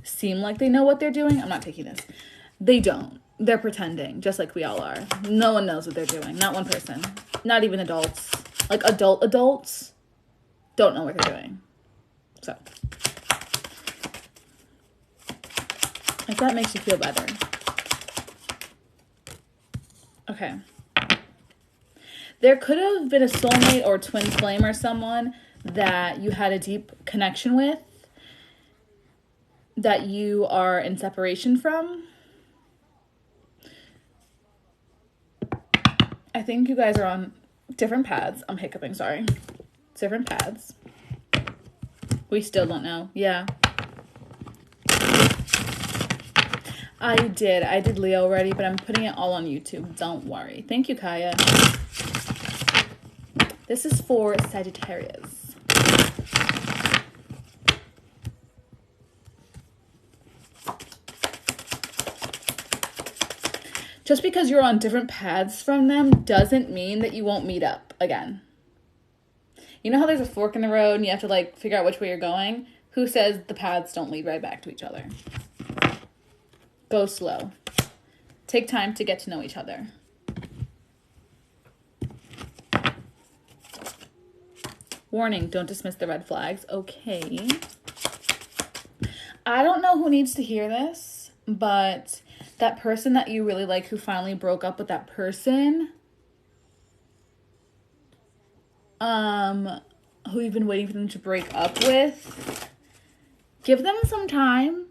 seem like they know what they're doing, I'm not taking this. They don't. They're pretending, just like we all are. No one knows what they're doing. Not one person. Not even adults. Like adults don't know what they're doing. So, if that makes you feel better. Okay. There could have been a soulmate or twin flame or someone that you had a deep connection with that you are in separation from. I think you guys are on different paths. I'm hiccuping, sorry. different paths. We still don't know. Yeah. I did Leo already, but I'm putting it all on YouTube. Don't worry. Thank you, Kaya. This is for Sagittarius. Just because you're on different paths from them doesn't mean that you won't meet up again. You know how there's a fork in the road and you have to like figure out which way you're going? Who says the paths don't lead right back to each other? Go slow. Take time to get to know each other. Warning, don't dismiss the red flags. Okay. I don't know who needs to hear this, but that person that you really like who finally broke up with that person, who you've been waiting for them to break up with, give them some time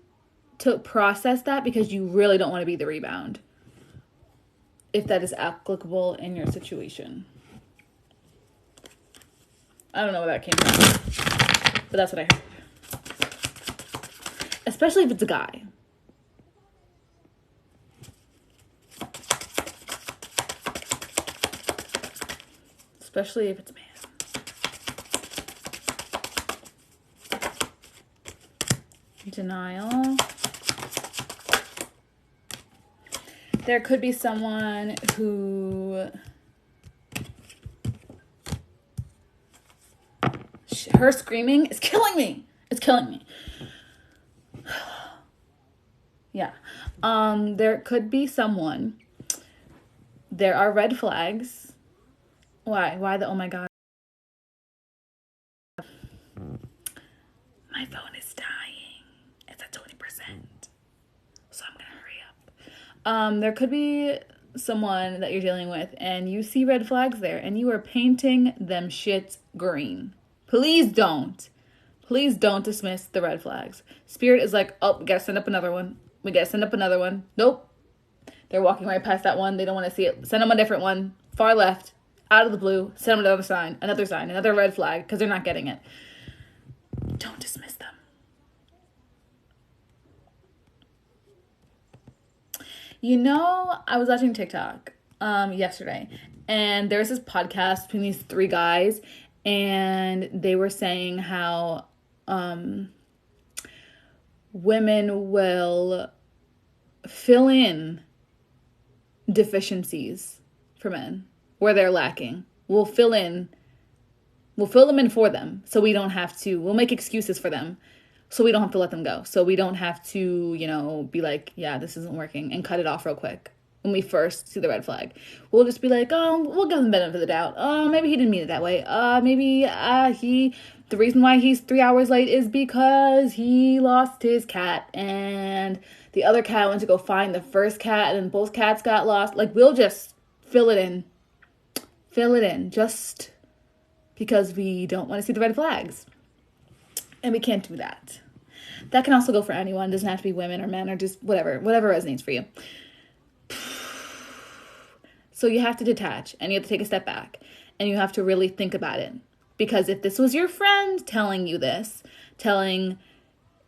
to process that, because you really don't want to be the rebound, if that is applicable in your situation. I don't know where that came from, but that's what I heard. Especially if it's a guy. Especially if it's a man. Denial. There could be someone who... her screaming is killing me. It's killing me. Yeah. There could be someone. There are red flags. Why? Why the oh my god? My phone is dying. It's at 20%. So I'm gonna hurry up. There could be someone that you're dealing with and you see red flags there and you are painting them shits green. Please don't. Please don't dismiss the red flags. Spirit is like, oh, we gotta send up another one. We gotta send up another one. Nope. They're walking right past that one. They don't want to see it. Send them a different one. Far left. Out of the blue. Send them another sign. Another red flag. Because they're not getting it. Don't dismiss them. You know, I was watching TikTok yesterday. And there was this podcast between these three guys. And they were saying how women will fill in deficiencies for men where they're lacking. We'll fill them in for them, so we don't have to. We'll make excuses for them, so we don't have to let them go. So we don't have to, be like, yeah, this isn't working, and cut it off real quick when we first see the red flag. We'll just be like, oh, we'll give them the benefit of the doubt. Oh, maybe he didn't mean it that way. The reason why he's 3 hours late is because he lost his cat and the other cat went to go find the first cat and then both cats got lost. Like, we'll just fill it in just because we don't want to see the red flags. And we can't do that. That can also go for anyone. It doesn't have to be women or men or just whatever resonates for you. So you have to detach and you have to take a step back and you have to really think about it. Because if this was your friend telling you this, telling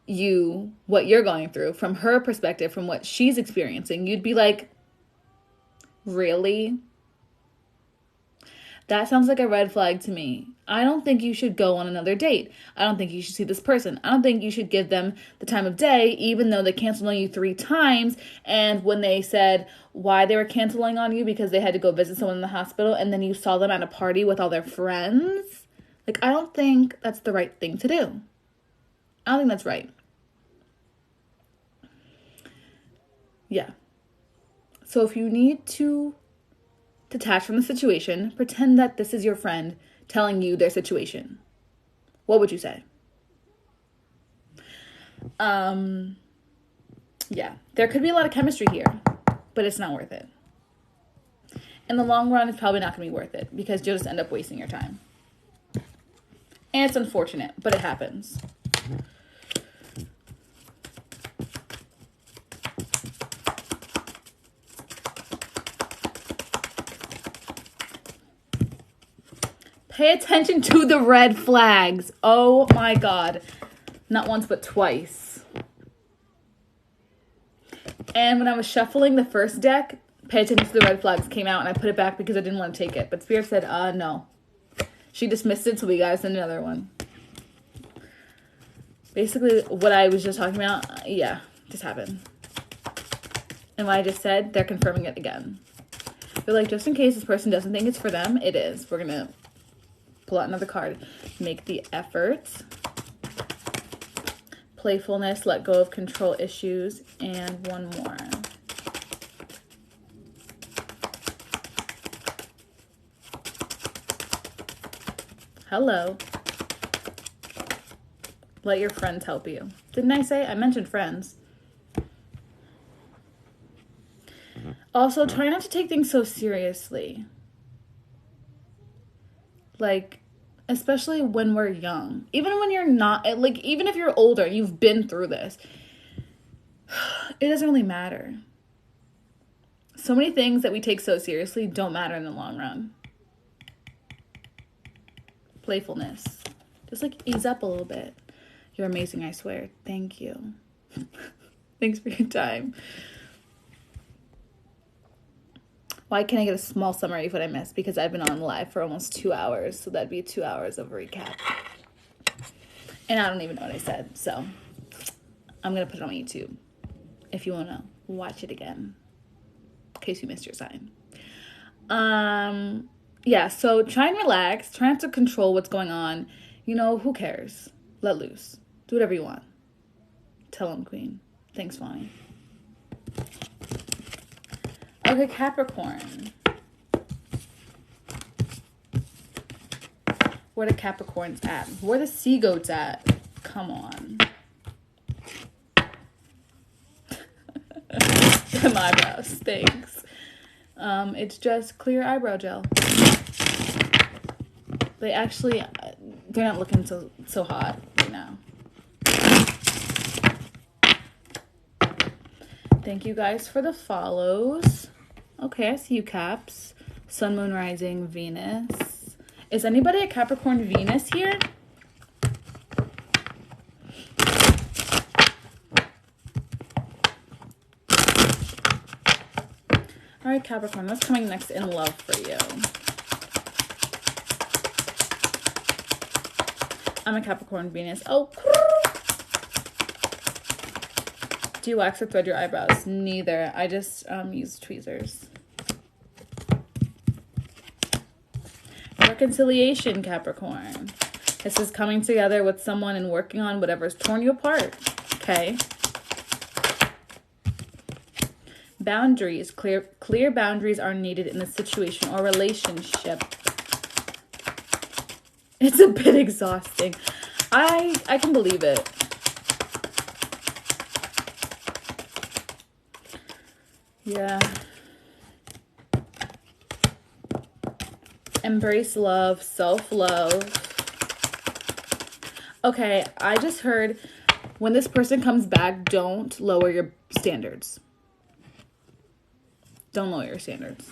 you what you're going through from her perspective, from what she's experiencing, you'd be like, really? That sounds like a red flag to me. I don't think you should go on another date. I don't think you should see this person. I don't think you should give them the time of day, even though they canceled on you 3 times. And when they said why they were canceling on you because they had to go visit someone in the hospital, and then you saw them at a party with all their friends. Like, I don't think that's the right thing to do. I don't think that's right. Yeah. So if you need to detach from the situation, pretend that this is your friend telling you their situation. What would you say? Yeah, there could be a lot of chemistry here, but it's not worth it. In the long run, it's probably not going to be worth it because you'll just end up wasting your time. And it's unfortunate, but it happens. Pay attention to the red flags. Oh my God. Not once, but twice. And when I was shuffling the first deck, pay attention to the red flags came out, and I put it back because I didn't want to take it. But Spirit said, no. She dismissed it, so we gotta send another one. Basically, what I was just talking about, yeah, just happened. And what I just said, they're confirming it again. They're like, just in case this person doesn't think it's for them, it is. We're gonna pull out another card. Make the effort. Playfulness, let go of control issues, and one more. Hello. Let your friends help you. Didn't I say? I mentioned friends. Also, try not to take things so seriously. Like, especially when we're young. Even when you're not, like, even if you're older, you've been through this. It doesn't really matter. So many things that we take so seriously don't matter in the long run. Playfulness. Just, like, ease up a little bit. You're amazing, I swear. Thank you. Thanks for your time. Why can't I get a small summary of what I missed? Because I've been on live for almost 2 hours. So that'd be 2 hours of recap. And I don't even know what I said. So I'm going to put it on YouTube if you want to watch it again. In case you missed your sign. Yeah, so try and relax. Try not to control what's going on. You know, who cares? Let loose. Do whatever you want. Tell him, Queen. Thanks, Vonnie. Okay, Capricorn. Where the Capricorns at? Where the sea goats at? Come on. Some eyebrows. Thanks. It's just clear eyebrow gel. They actually, they're not looking so hot right now. Thank you guys for the follows. Okay, I see you, Caps. Sun, Moon, Rising, Venus. Is anybody a Capricorn Venus here? All right, Capricorn, what's coming next in love for you? I'm a Capricorn Venus. Oh, do you wax or thread your eyebrows? Neither. I just use tweezers. Reconciliation, Capricorn. This is coming together with someone and working on whatever's torn you apart. Okay. Boundaries. Clear boundaries are needed in the situation or relationship. It's a bit exhausting. I can believe it. Yeah. Embrace love, self-love. Okay, I just heard when this person comes back, don't lower your standards. Don't lower your standards.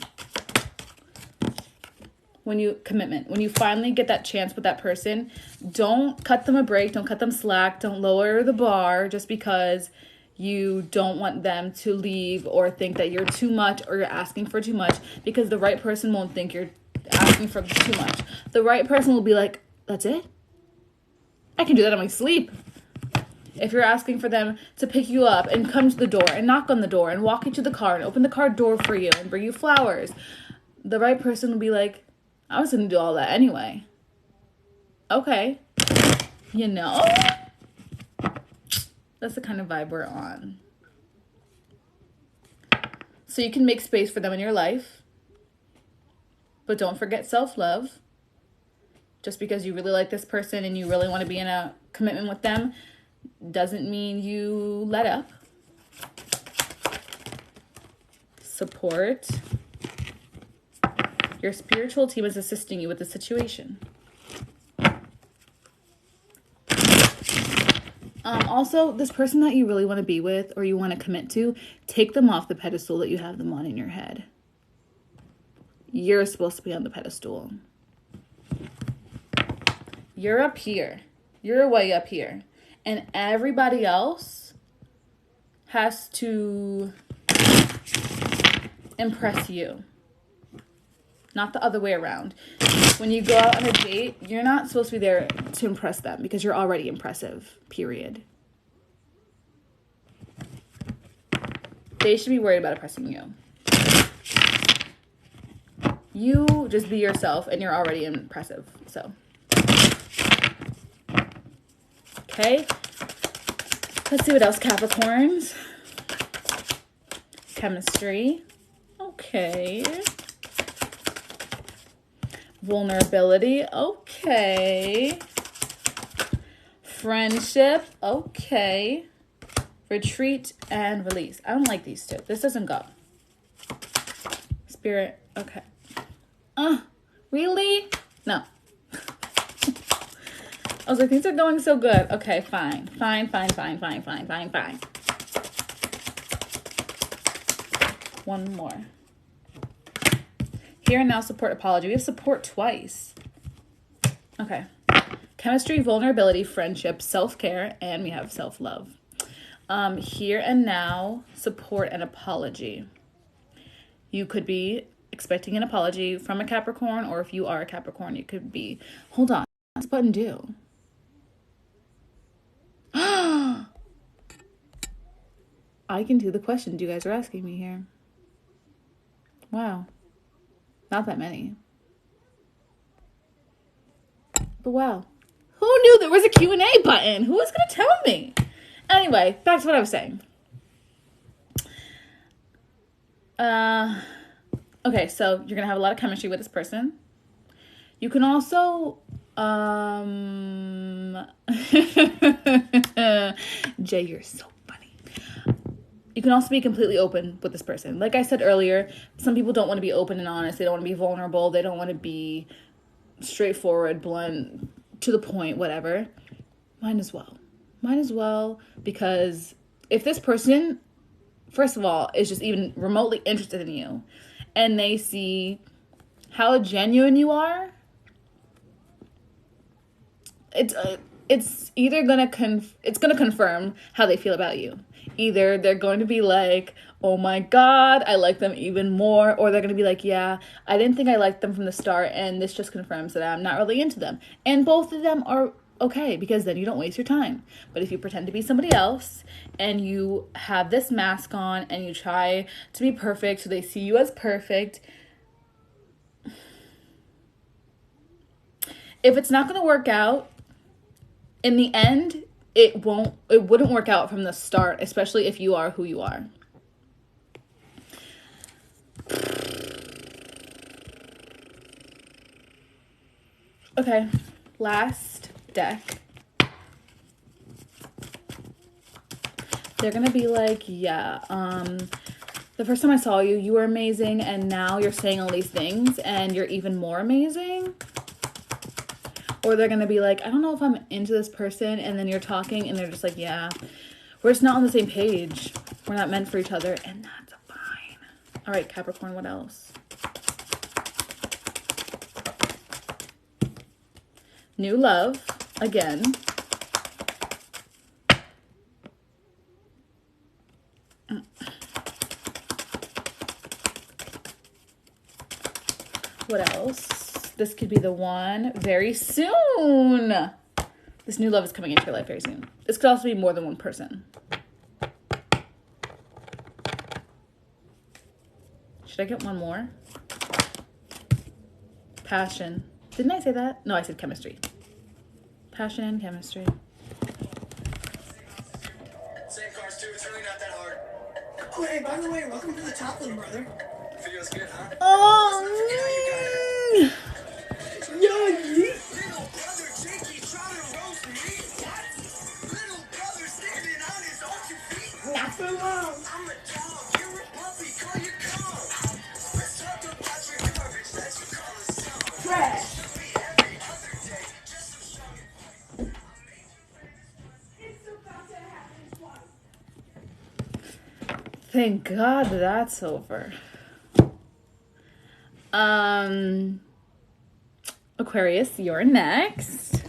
When you finally get that chance with that person, don't cut them a break, don't cut them slack, don't lower the bar just because you don't want them to leave or think that you're too much or you're asking for too much, because the right person won't think you're asking for too much. The right person will be like, that's it? I can do that in my sleep. If you're asking for them to pick you up and come to the door and knock on the door and walk you to the car and open the car door for you and bring you flowers, the right person will be like, I was going to do all that anyway. Okay. You know? That's the kind of vibe we're on. So you can make space for them in your life. But don't forget self-love. Just because you really like this person and you really want to be in a commitment with them doesn't mean you let up. Support. Your spiritual team is assisting you with the situation. Also, this person that you really want to be with or you want to commit to, take them off the pedestal that you have them on in your head. You're supposed to be on the pedestal. You're up here. You're way up here. And everybody else has to impress you. Not the other way around. When you go out on a date, you're not supposed to be there to impress them because you're already impressive, period. They should be worried about impressing you. You just be yourself and you're already impressive, so. Okay. Let's see what else, Capricorns. Chemistry. Okay. Vulnerability. Okay. Friendship. Okay. Retreat and release. I don't like these two. This doesn't go. Spirit. Okay. Really? No. I was like, things are going so good. Okay, fine. Fine. One more. Here and now, support, apology. We have support twice. Okay. Chemistry, vulnerability, friendship, self-care, and we have self-love. Here and now, support and apology. You could be expecting an apology from a Capricorn, or if you are a Capricorn, you could be, hold on, what's this button do? I can do the questions you guys are asking me here. Wow. Not that many. But wow. Who knew there was a Q&A button? Who was going to tell me? Anyway, back to what I was saying. Okay, so you're going to have a lot of chemistry with this person. You can also, Jay, you're so funny. You can also be completely open with this person. Like I said earlier, some people don't want to be open and honest. They don't want to be vulnerable. They don't want to be straightforward, blunt, to the point, whatever. Might as well. Might as well, because if this person, first of all, is just even remotely interested in you, and they see how genuine you are, it's either gonna confirm how they feel about you. Either they're going to be like, oh my God, I like them even more, or they're going to be like, yeah, I didn't think I liked them from the start, and this just confirms that I'm not really into them. And both of them are okay, because then you don't waste your time. But if you pretend to be somebody else, and you have this mask on, and you try to be perfect, so they see you as perfect, if it's not going to work out, in the end, it wouldn't work out from the start, especially if you are who you are. Okay, last deck. They're gonna be like, yeah, the first time I saw you, you were amazing, and now you're saying all these things, and you're even more amazing. Or they're going to be like, I don't know if I'm into this person. And then you're talking and they're just like, yeah, we're just not on the same page. We're not meant for each other. And that's fine. All right, Capricorn, what else? New love, again. What else? This could be the one very soon. This new love is coming into your life very soon. This could also be more than one person. Should I get one more? Passion. Didn't I say that? No, I said chemistry. Passion and chemistry. Same cars too, it's really not that hard. Oh, hey, by the way, welcome to the top, little brother. Feels good, huh? Oh, Yeah, Little brother Jakey trying to roast me. What? Little brother standing on his own 2 feet. not so long. I'm a dog, you're a puppy, call your calm. Let's talk about your garbage that you call a song. Trash. Should be every other day, just so strong and funny. It's about to happen twice. thank God that's over. Aquarius, you're next.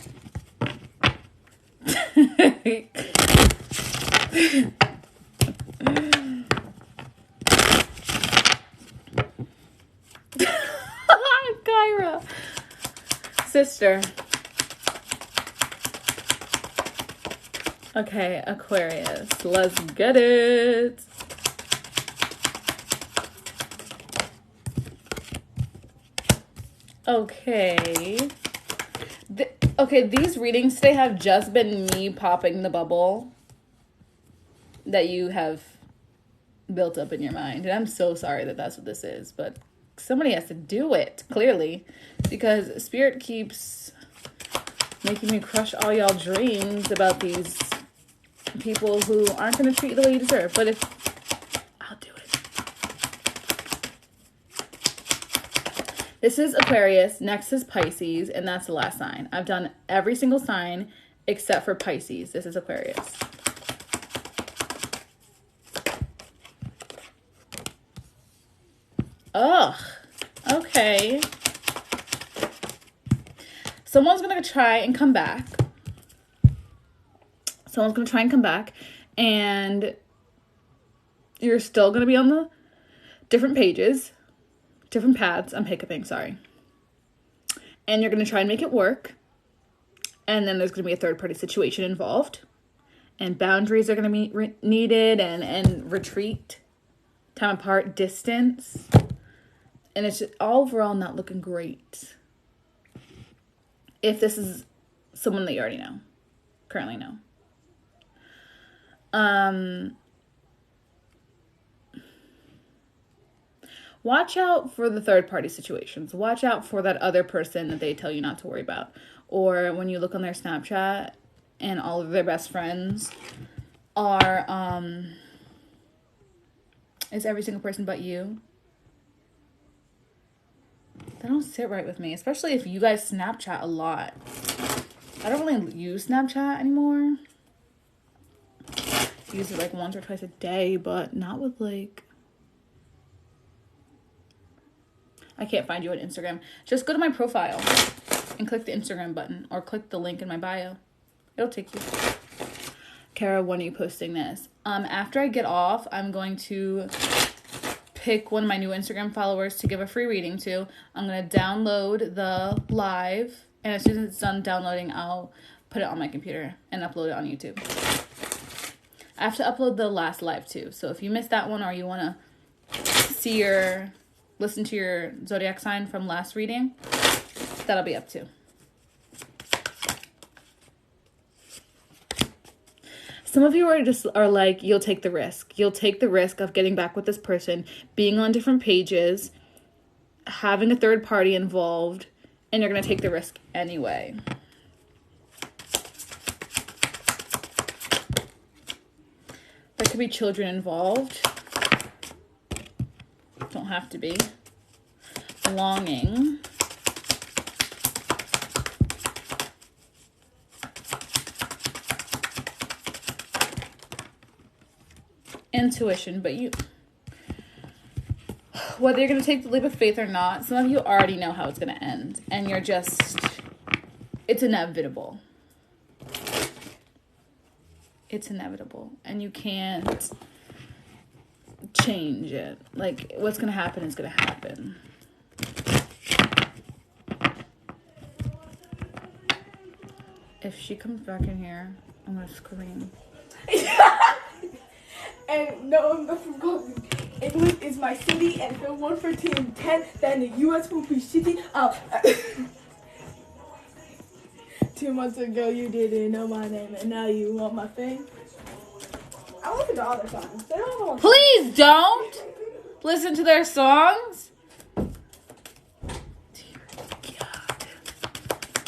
Kyra. Sister. Okay, Aquarius. Let's get it. Okay. Okay, these readings today have just been me popping the bubble that you have built up in your mind. And I'm so sorry that that's what this is, but somebody has to do it, clearly, because Spirit keeps making me crush all y'all dreams about these people who aren't going to treat you the way you deserve. But if I'll do it. This is Aquarius, next is Pisces, and that's the last sign. I've done every single sign except for Pisces. This is Aquarius. Ugh. Okay. Someone's going to try and come back. Someone's going to try and come back. And you're still going to be on the different pages. Different paths. I'm hiccuping, sorry. And you're going to try and make it work. And then there's going to be a third-party situation involved. And boundaries are going to be needed. And retreat. Time apart. Distance. And it's just overall not looking great. If this is someone that you already know. Currently know. Watch out for the third party situations. Watch out for that other person that they tell you not to worry about. Or when you look on their Snapchat and all of their best friends are, is every single person but you. They don't sit right with me, especially if you guys Snapchat a lot. I don't really use Snapchat anymore. Use it like once or twice a day, but not with like... I can't find you on Instagram. Just go to my profile and click the Instagram button or click the link in my bio. It'll take you. Kara, when are you posting this? After I get off, I'm going to pick one of my new Instagram followers to give a free reading to. I'm going to download the live, and as soon as it's done downloading, I'll put it on my computer and upload it on YouTube. I have to upload the last live too, so if you missed that one or you want to listen to your zodiac sign from last reading, that'll be up too. Some of you are like, you'll take the risk. You'll take the risk of getting back with this person, being on different pages, having a third party involved, and you're going to take the risk anyway. There could be children involved. Don't have to be. Longing. Intuition, but whether you're going to take the leap of faith or not, some of you already know how it's going to end, and you're just, it's inevitable. It's inevitable, and you can't change it. Like, what's going to happen is going to happen. If she comes back in here, I'm going to scream. And no, I'm not from Golden. England is my city, and if it weren't for Team 10, then the U.S. would be shitty. 2 months ago, you didn't know my name, and now you want my fame. I listen to other songs. They don't know. Please don't listen to their songs. Dear God.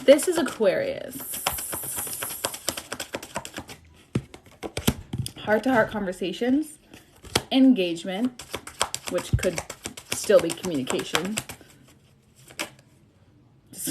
This is Aquarius. Heart-to-heart conversations, engagement, which could still be communication.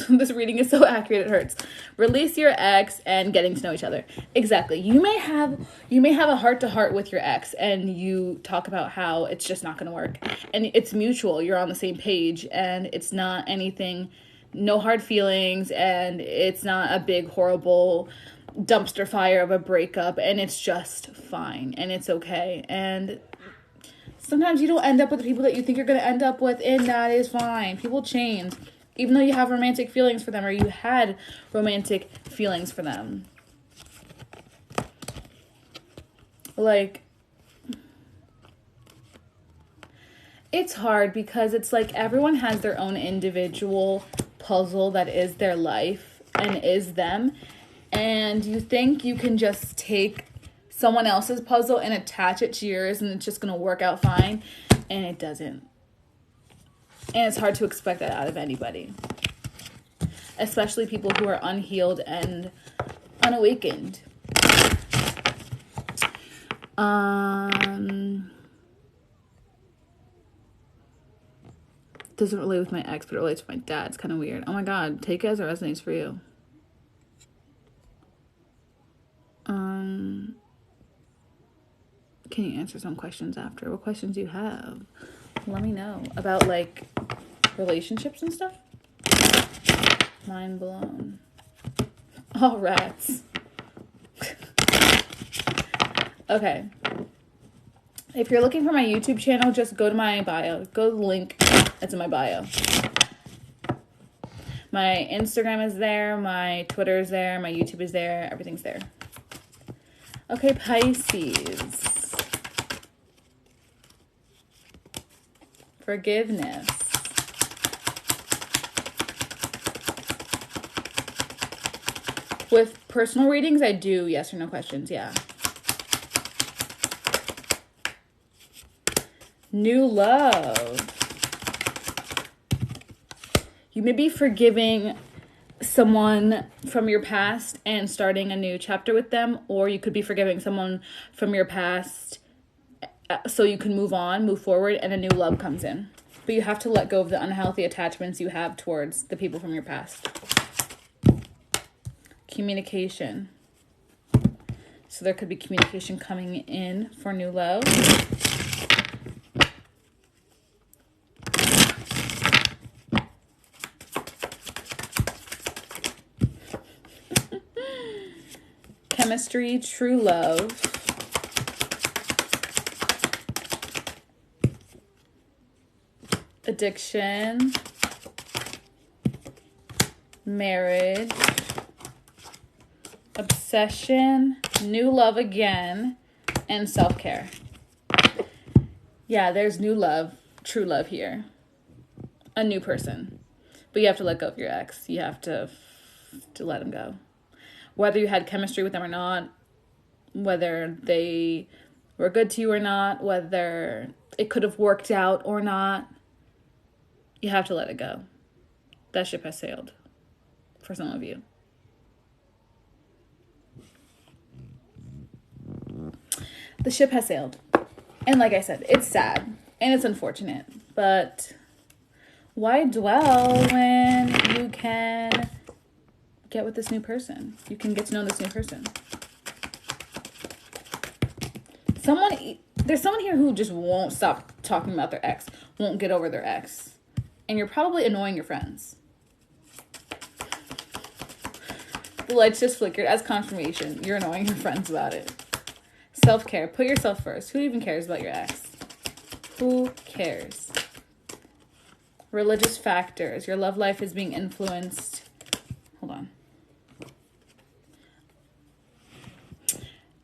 This reading is so accurate it hurts. Release your ex and getting to know each other. Exactly. You may have a heart-to-heart with your ex, and you talk about how it's just not going to work, and it's mutual. You're on the same page, and it's not anything, no hard feelings, and it's not a big horrible dumpster fire of a breakup, and it's just fine, and it's okay. And sometimes you don't end up with the people that you think you're going to end up with, and that is fine. People change. Even though you have romantic feelings for them, or you had romantic feelings for them. Like, it's hard because it's like everyone has their own individual puzzle that is their life and is them. And you think you can just take someone else's puzzle and attach it to yours and it's just going to work out fine. And it doesn't. And it's hard to expect that out of anybody. Especially people who are unhealed and unawakened. Doesn't relate with my ex, but it relates to my dad. It's kind of weird. Oh my god, take it as it resonates for you. Can you answer some questions after? What questions do you have? Let me know. About, like, relationships and stuff? Mind blown. Oh, rats. Okay. If you're looking for my YouTube channel, just go to my bio. Go to the link that's in my bio. My Instagram is there. My Twitter is there. My YouTube is there. Everything's there. Okay, Pisces. Forgiveness. With personal readings, I do yes or no questions, yeah. New love. You may be forgiving someone from your past and starting a new chapter with them, or you could be forgiving someone from your past so you can move on, move forward, and a new love comes in. But you have to let go of the unhealthy attachments you have towards the people from your past. Communication. So there could be communication coming in for new love. Chemistry, true love. Addiction. Marriage. Obsession. New love again. And self-care. Yeah, there's new love, true love here. A new person. But you have to let go of your ex. You have to let him go. Whether you had chemistry with them or not, whether they were good to you or not, whether it could have worked out or not, you have to let it go. That ship has sailed for some of you. The ship has sailed. And like I said, it's sad and it's unfortunate, but why dwell when you can get with this new person? You can get to know this new person. There's someone here who just won't stop talking about their ex, won't get over their ex. And you're probably annoying your friends. The lights just flickered as confirmation. You're annoying your friends about it. Self-care. Put yourself first. Who even cares about your ex? Who cares? Religious factors. Your love life is being influenced. Hold on.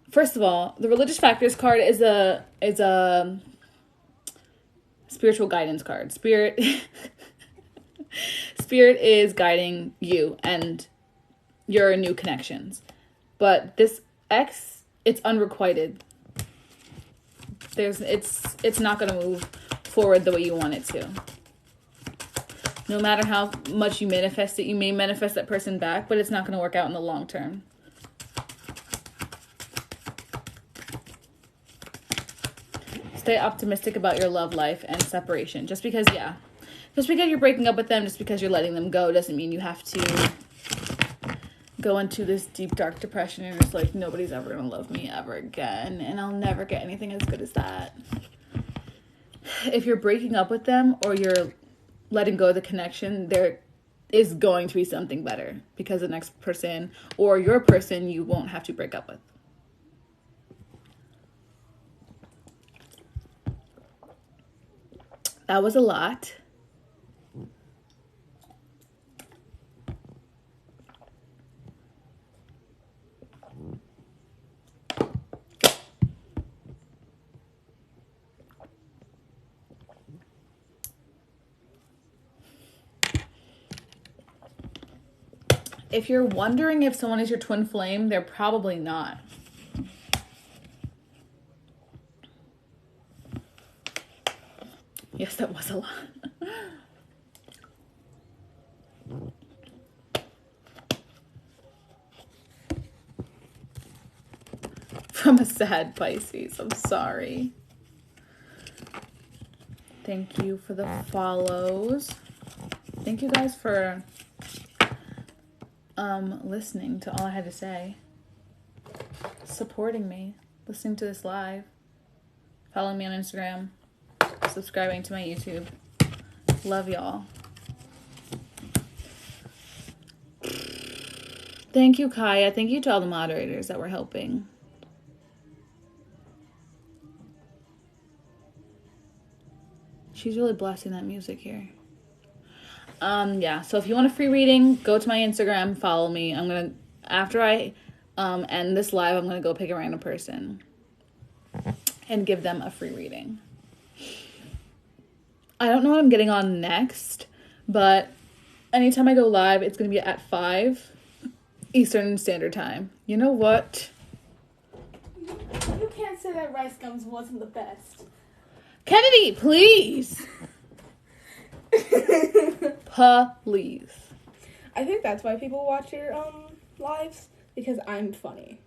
First of all, the religious factors card is a spiritual guidance card. Spirit is guiding you and your new connections. But this ex, it's unrequited. It's not going to move forward the way you want it to. No matter how much you manifest it, you may manifest that person back, but it's not going to work out in the long term. Stay optimistic about your love life and separation. Just because you're breaking up with them, just because you're letting them go, doesn't mean you have to go into this deep, dark depression and it's like, nobody's ever going to love me ever again, and I'll never get anything as good as that. If you're breaking up with them or you're letting go of the connection, is going to be something better, because the next person or your person you won't have to break up with. That was a lot. If you're wondering if someone is your twin flame, they're probably not. Yes, that was a lot. From a sad Pisces. I'm sorry. Thank you for the follows. Thank you guys for listening to all I had to say. Supporting me. Listening to this live. Following me on Instagram. Subscribing to my YouTube. Love y'all. Thank you, Kaya. Thank you to all the moderators that were helping. She's really blessing that music here. Yeah, so if you want a free reading, go to my Instagram, follow me. I'm gonna, after I end this live, I'm gonna go pick a random person and give them a free reading. I don't know what I'm getting on next, but anytime I go live, it's gonna be at 5 Eastern Standard Time. You know what? You can't say that Rice Gums wasn't the best. Kennedy, please. Please. I think that's why people watch your lives, because I'm funny.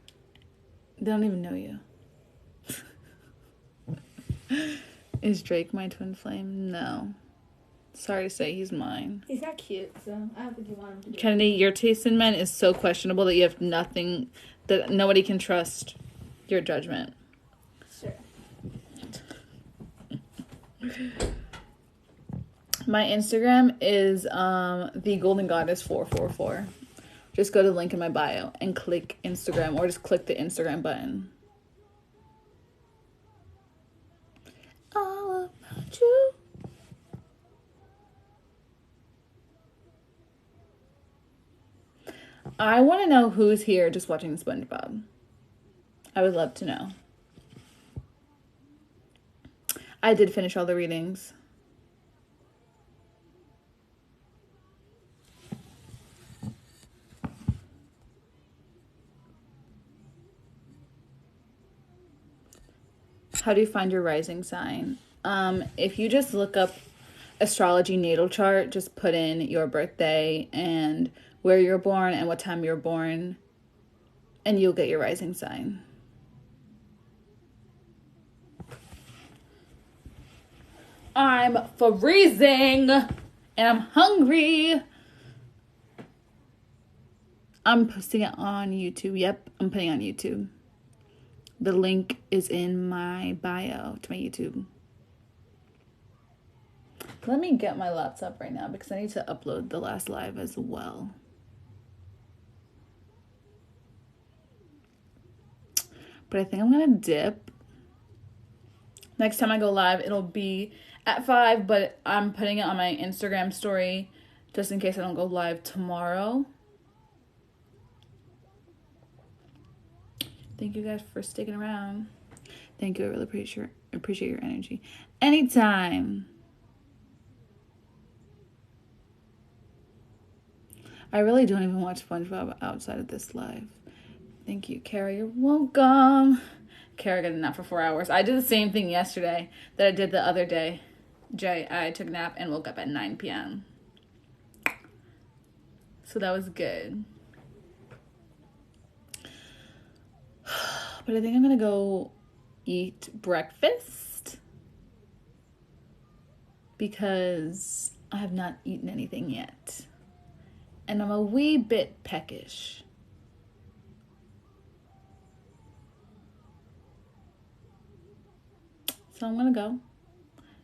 They don't even know you. Is Drake my twin flame? No. Sorry to say, he's mine. He's not cute, so I don't think you want him to be. Kennedy, your taste in men is so questionable that you have nothing, that nobody can trust your judgment. Sure. My Instagram is the Golden Goddess444. Just go to the link in my bio and click Instagram, or just click the Instagram button. All about you. I want to know who's here just watching SpongeBob. I would love to know. I did finish all the readings. How do you find your rising sign? If you just look up astrology natal chart, just put in your birthday and where you're born and what time you're born, and you'll get your rising sign. I'm freezing and I'm hungry. I'm posting it on YouTube. Yep, I'm putting it on YouTube. The link is in my bio to my YouTube. Let me get my laptop right now because I need to upload the last live as well. But I think I'm going to dip. Next time I go live, it'll be at 5, but I'm putting it on my Instagram story just in case I don't go live tomorrow. Thank you guys for sticking around. Thank you. I really appreciate your energy. Anytime. I really don't even watch SpongeBob outside of this live. Thank you, Kara. You're welcome. Kara got a nap for 4 hours. I did the same thing yesterday that I did the other day. I took a nap and woke up at 9 p.m. So that was good. But I think I'm going to go eat breakfast because I have not eaten anything yet. And I'm a wee bit peckish. So I'm going to go.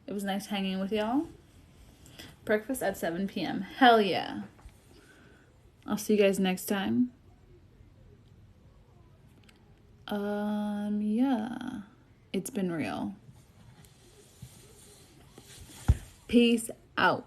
It was nice hanging with y'all. Breakfast at 7 p.m. Hell yeah. I'll see you guys next time. Yeah. It's been real. Peace out.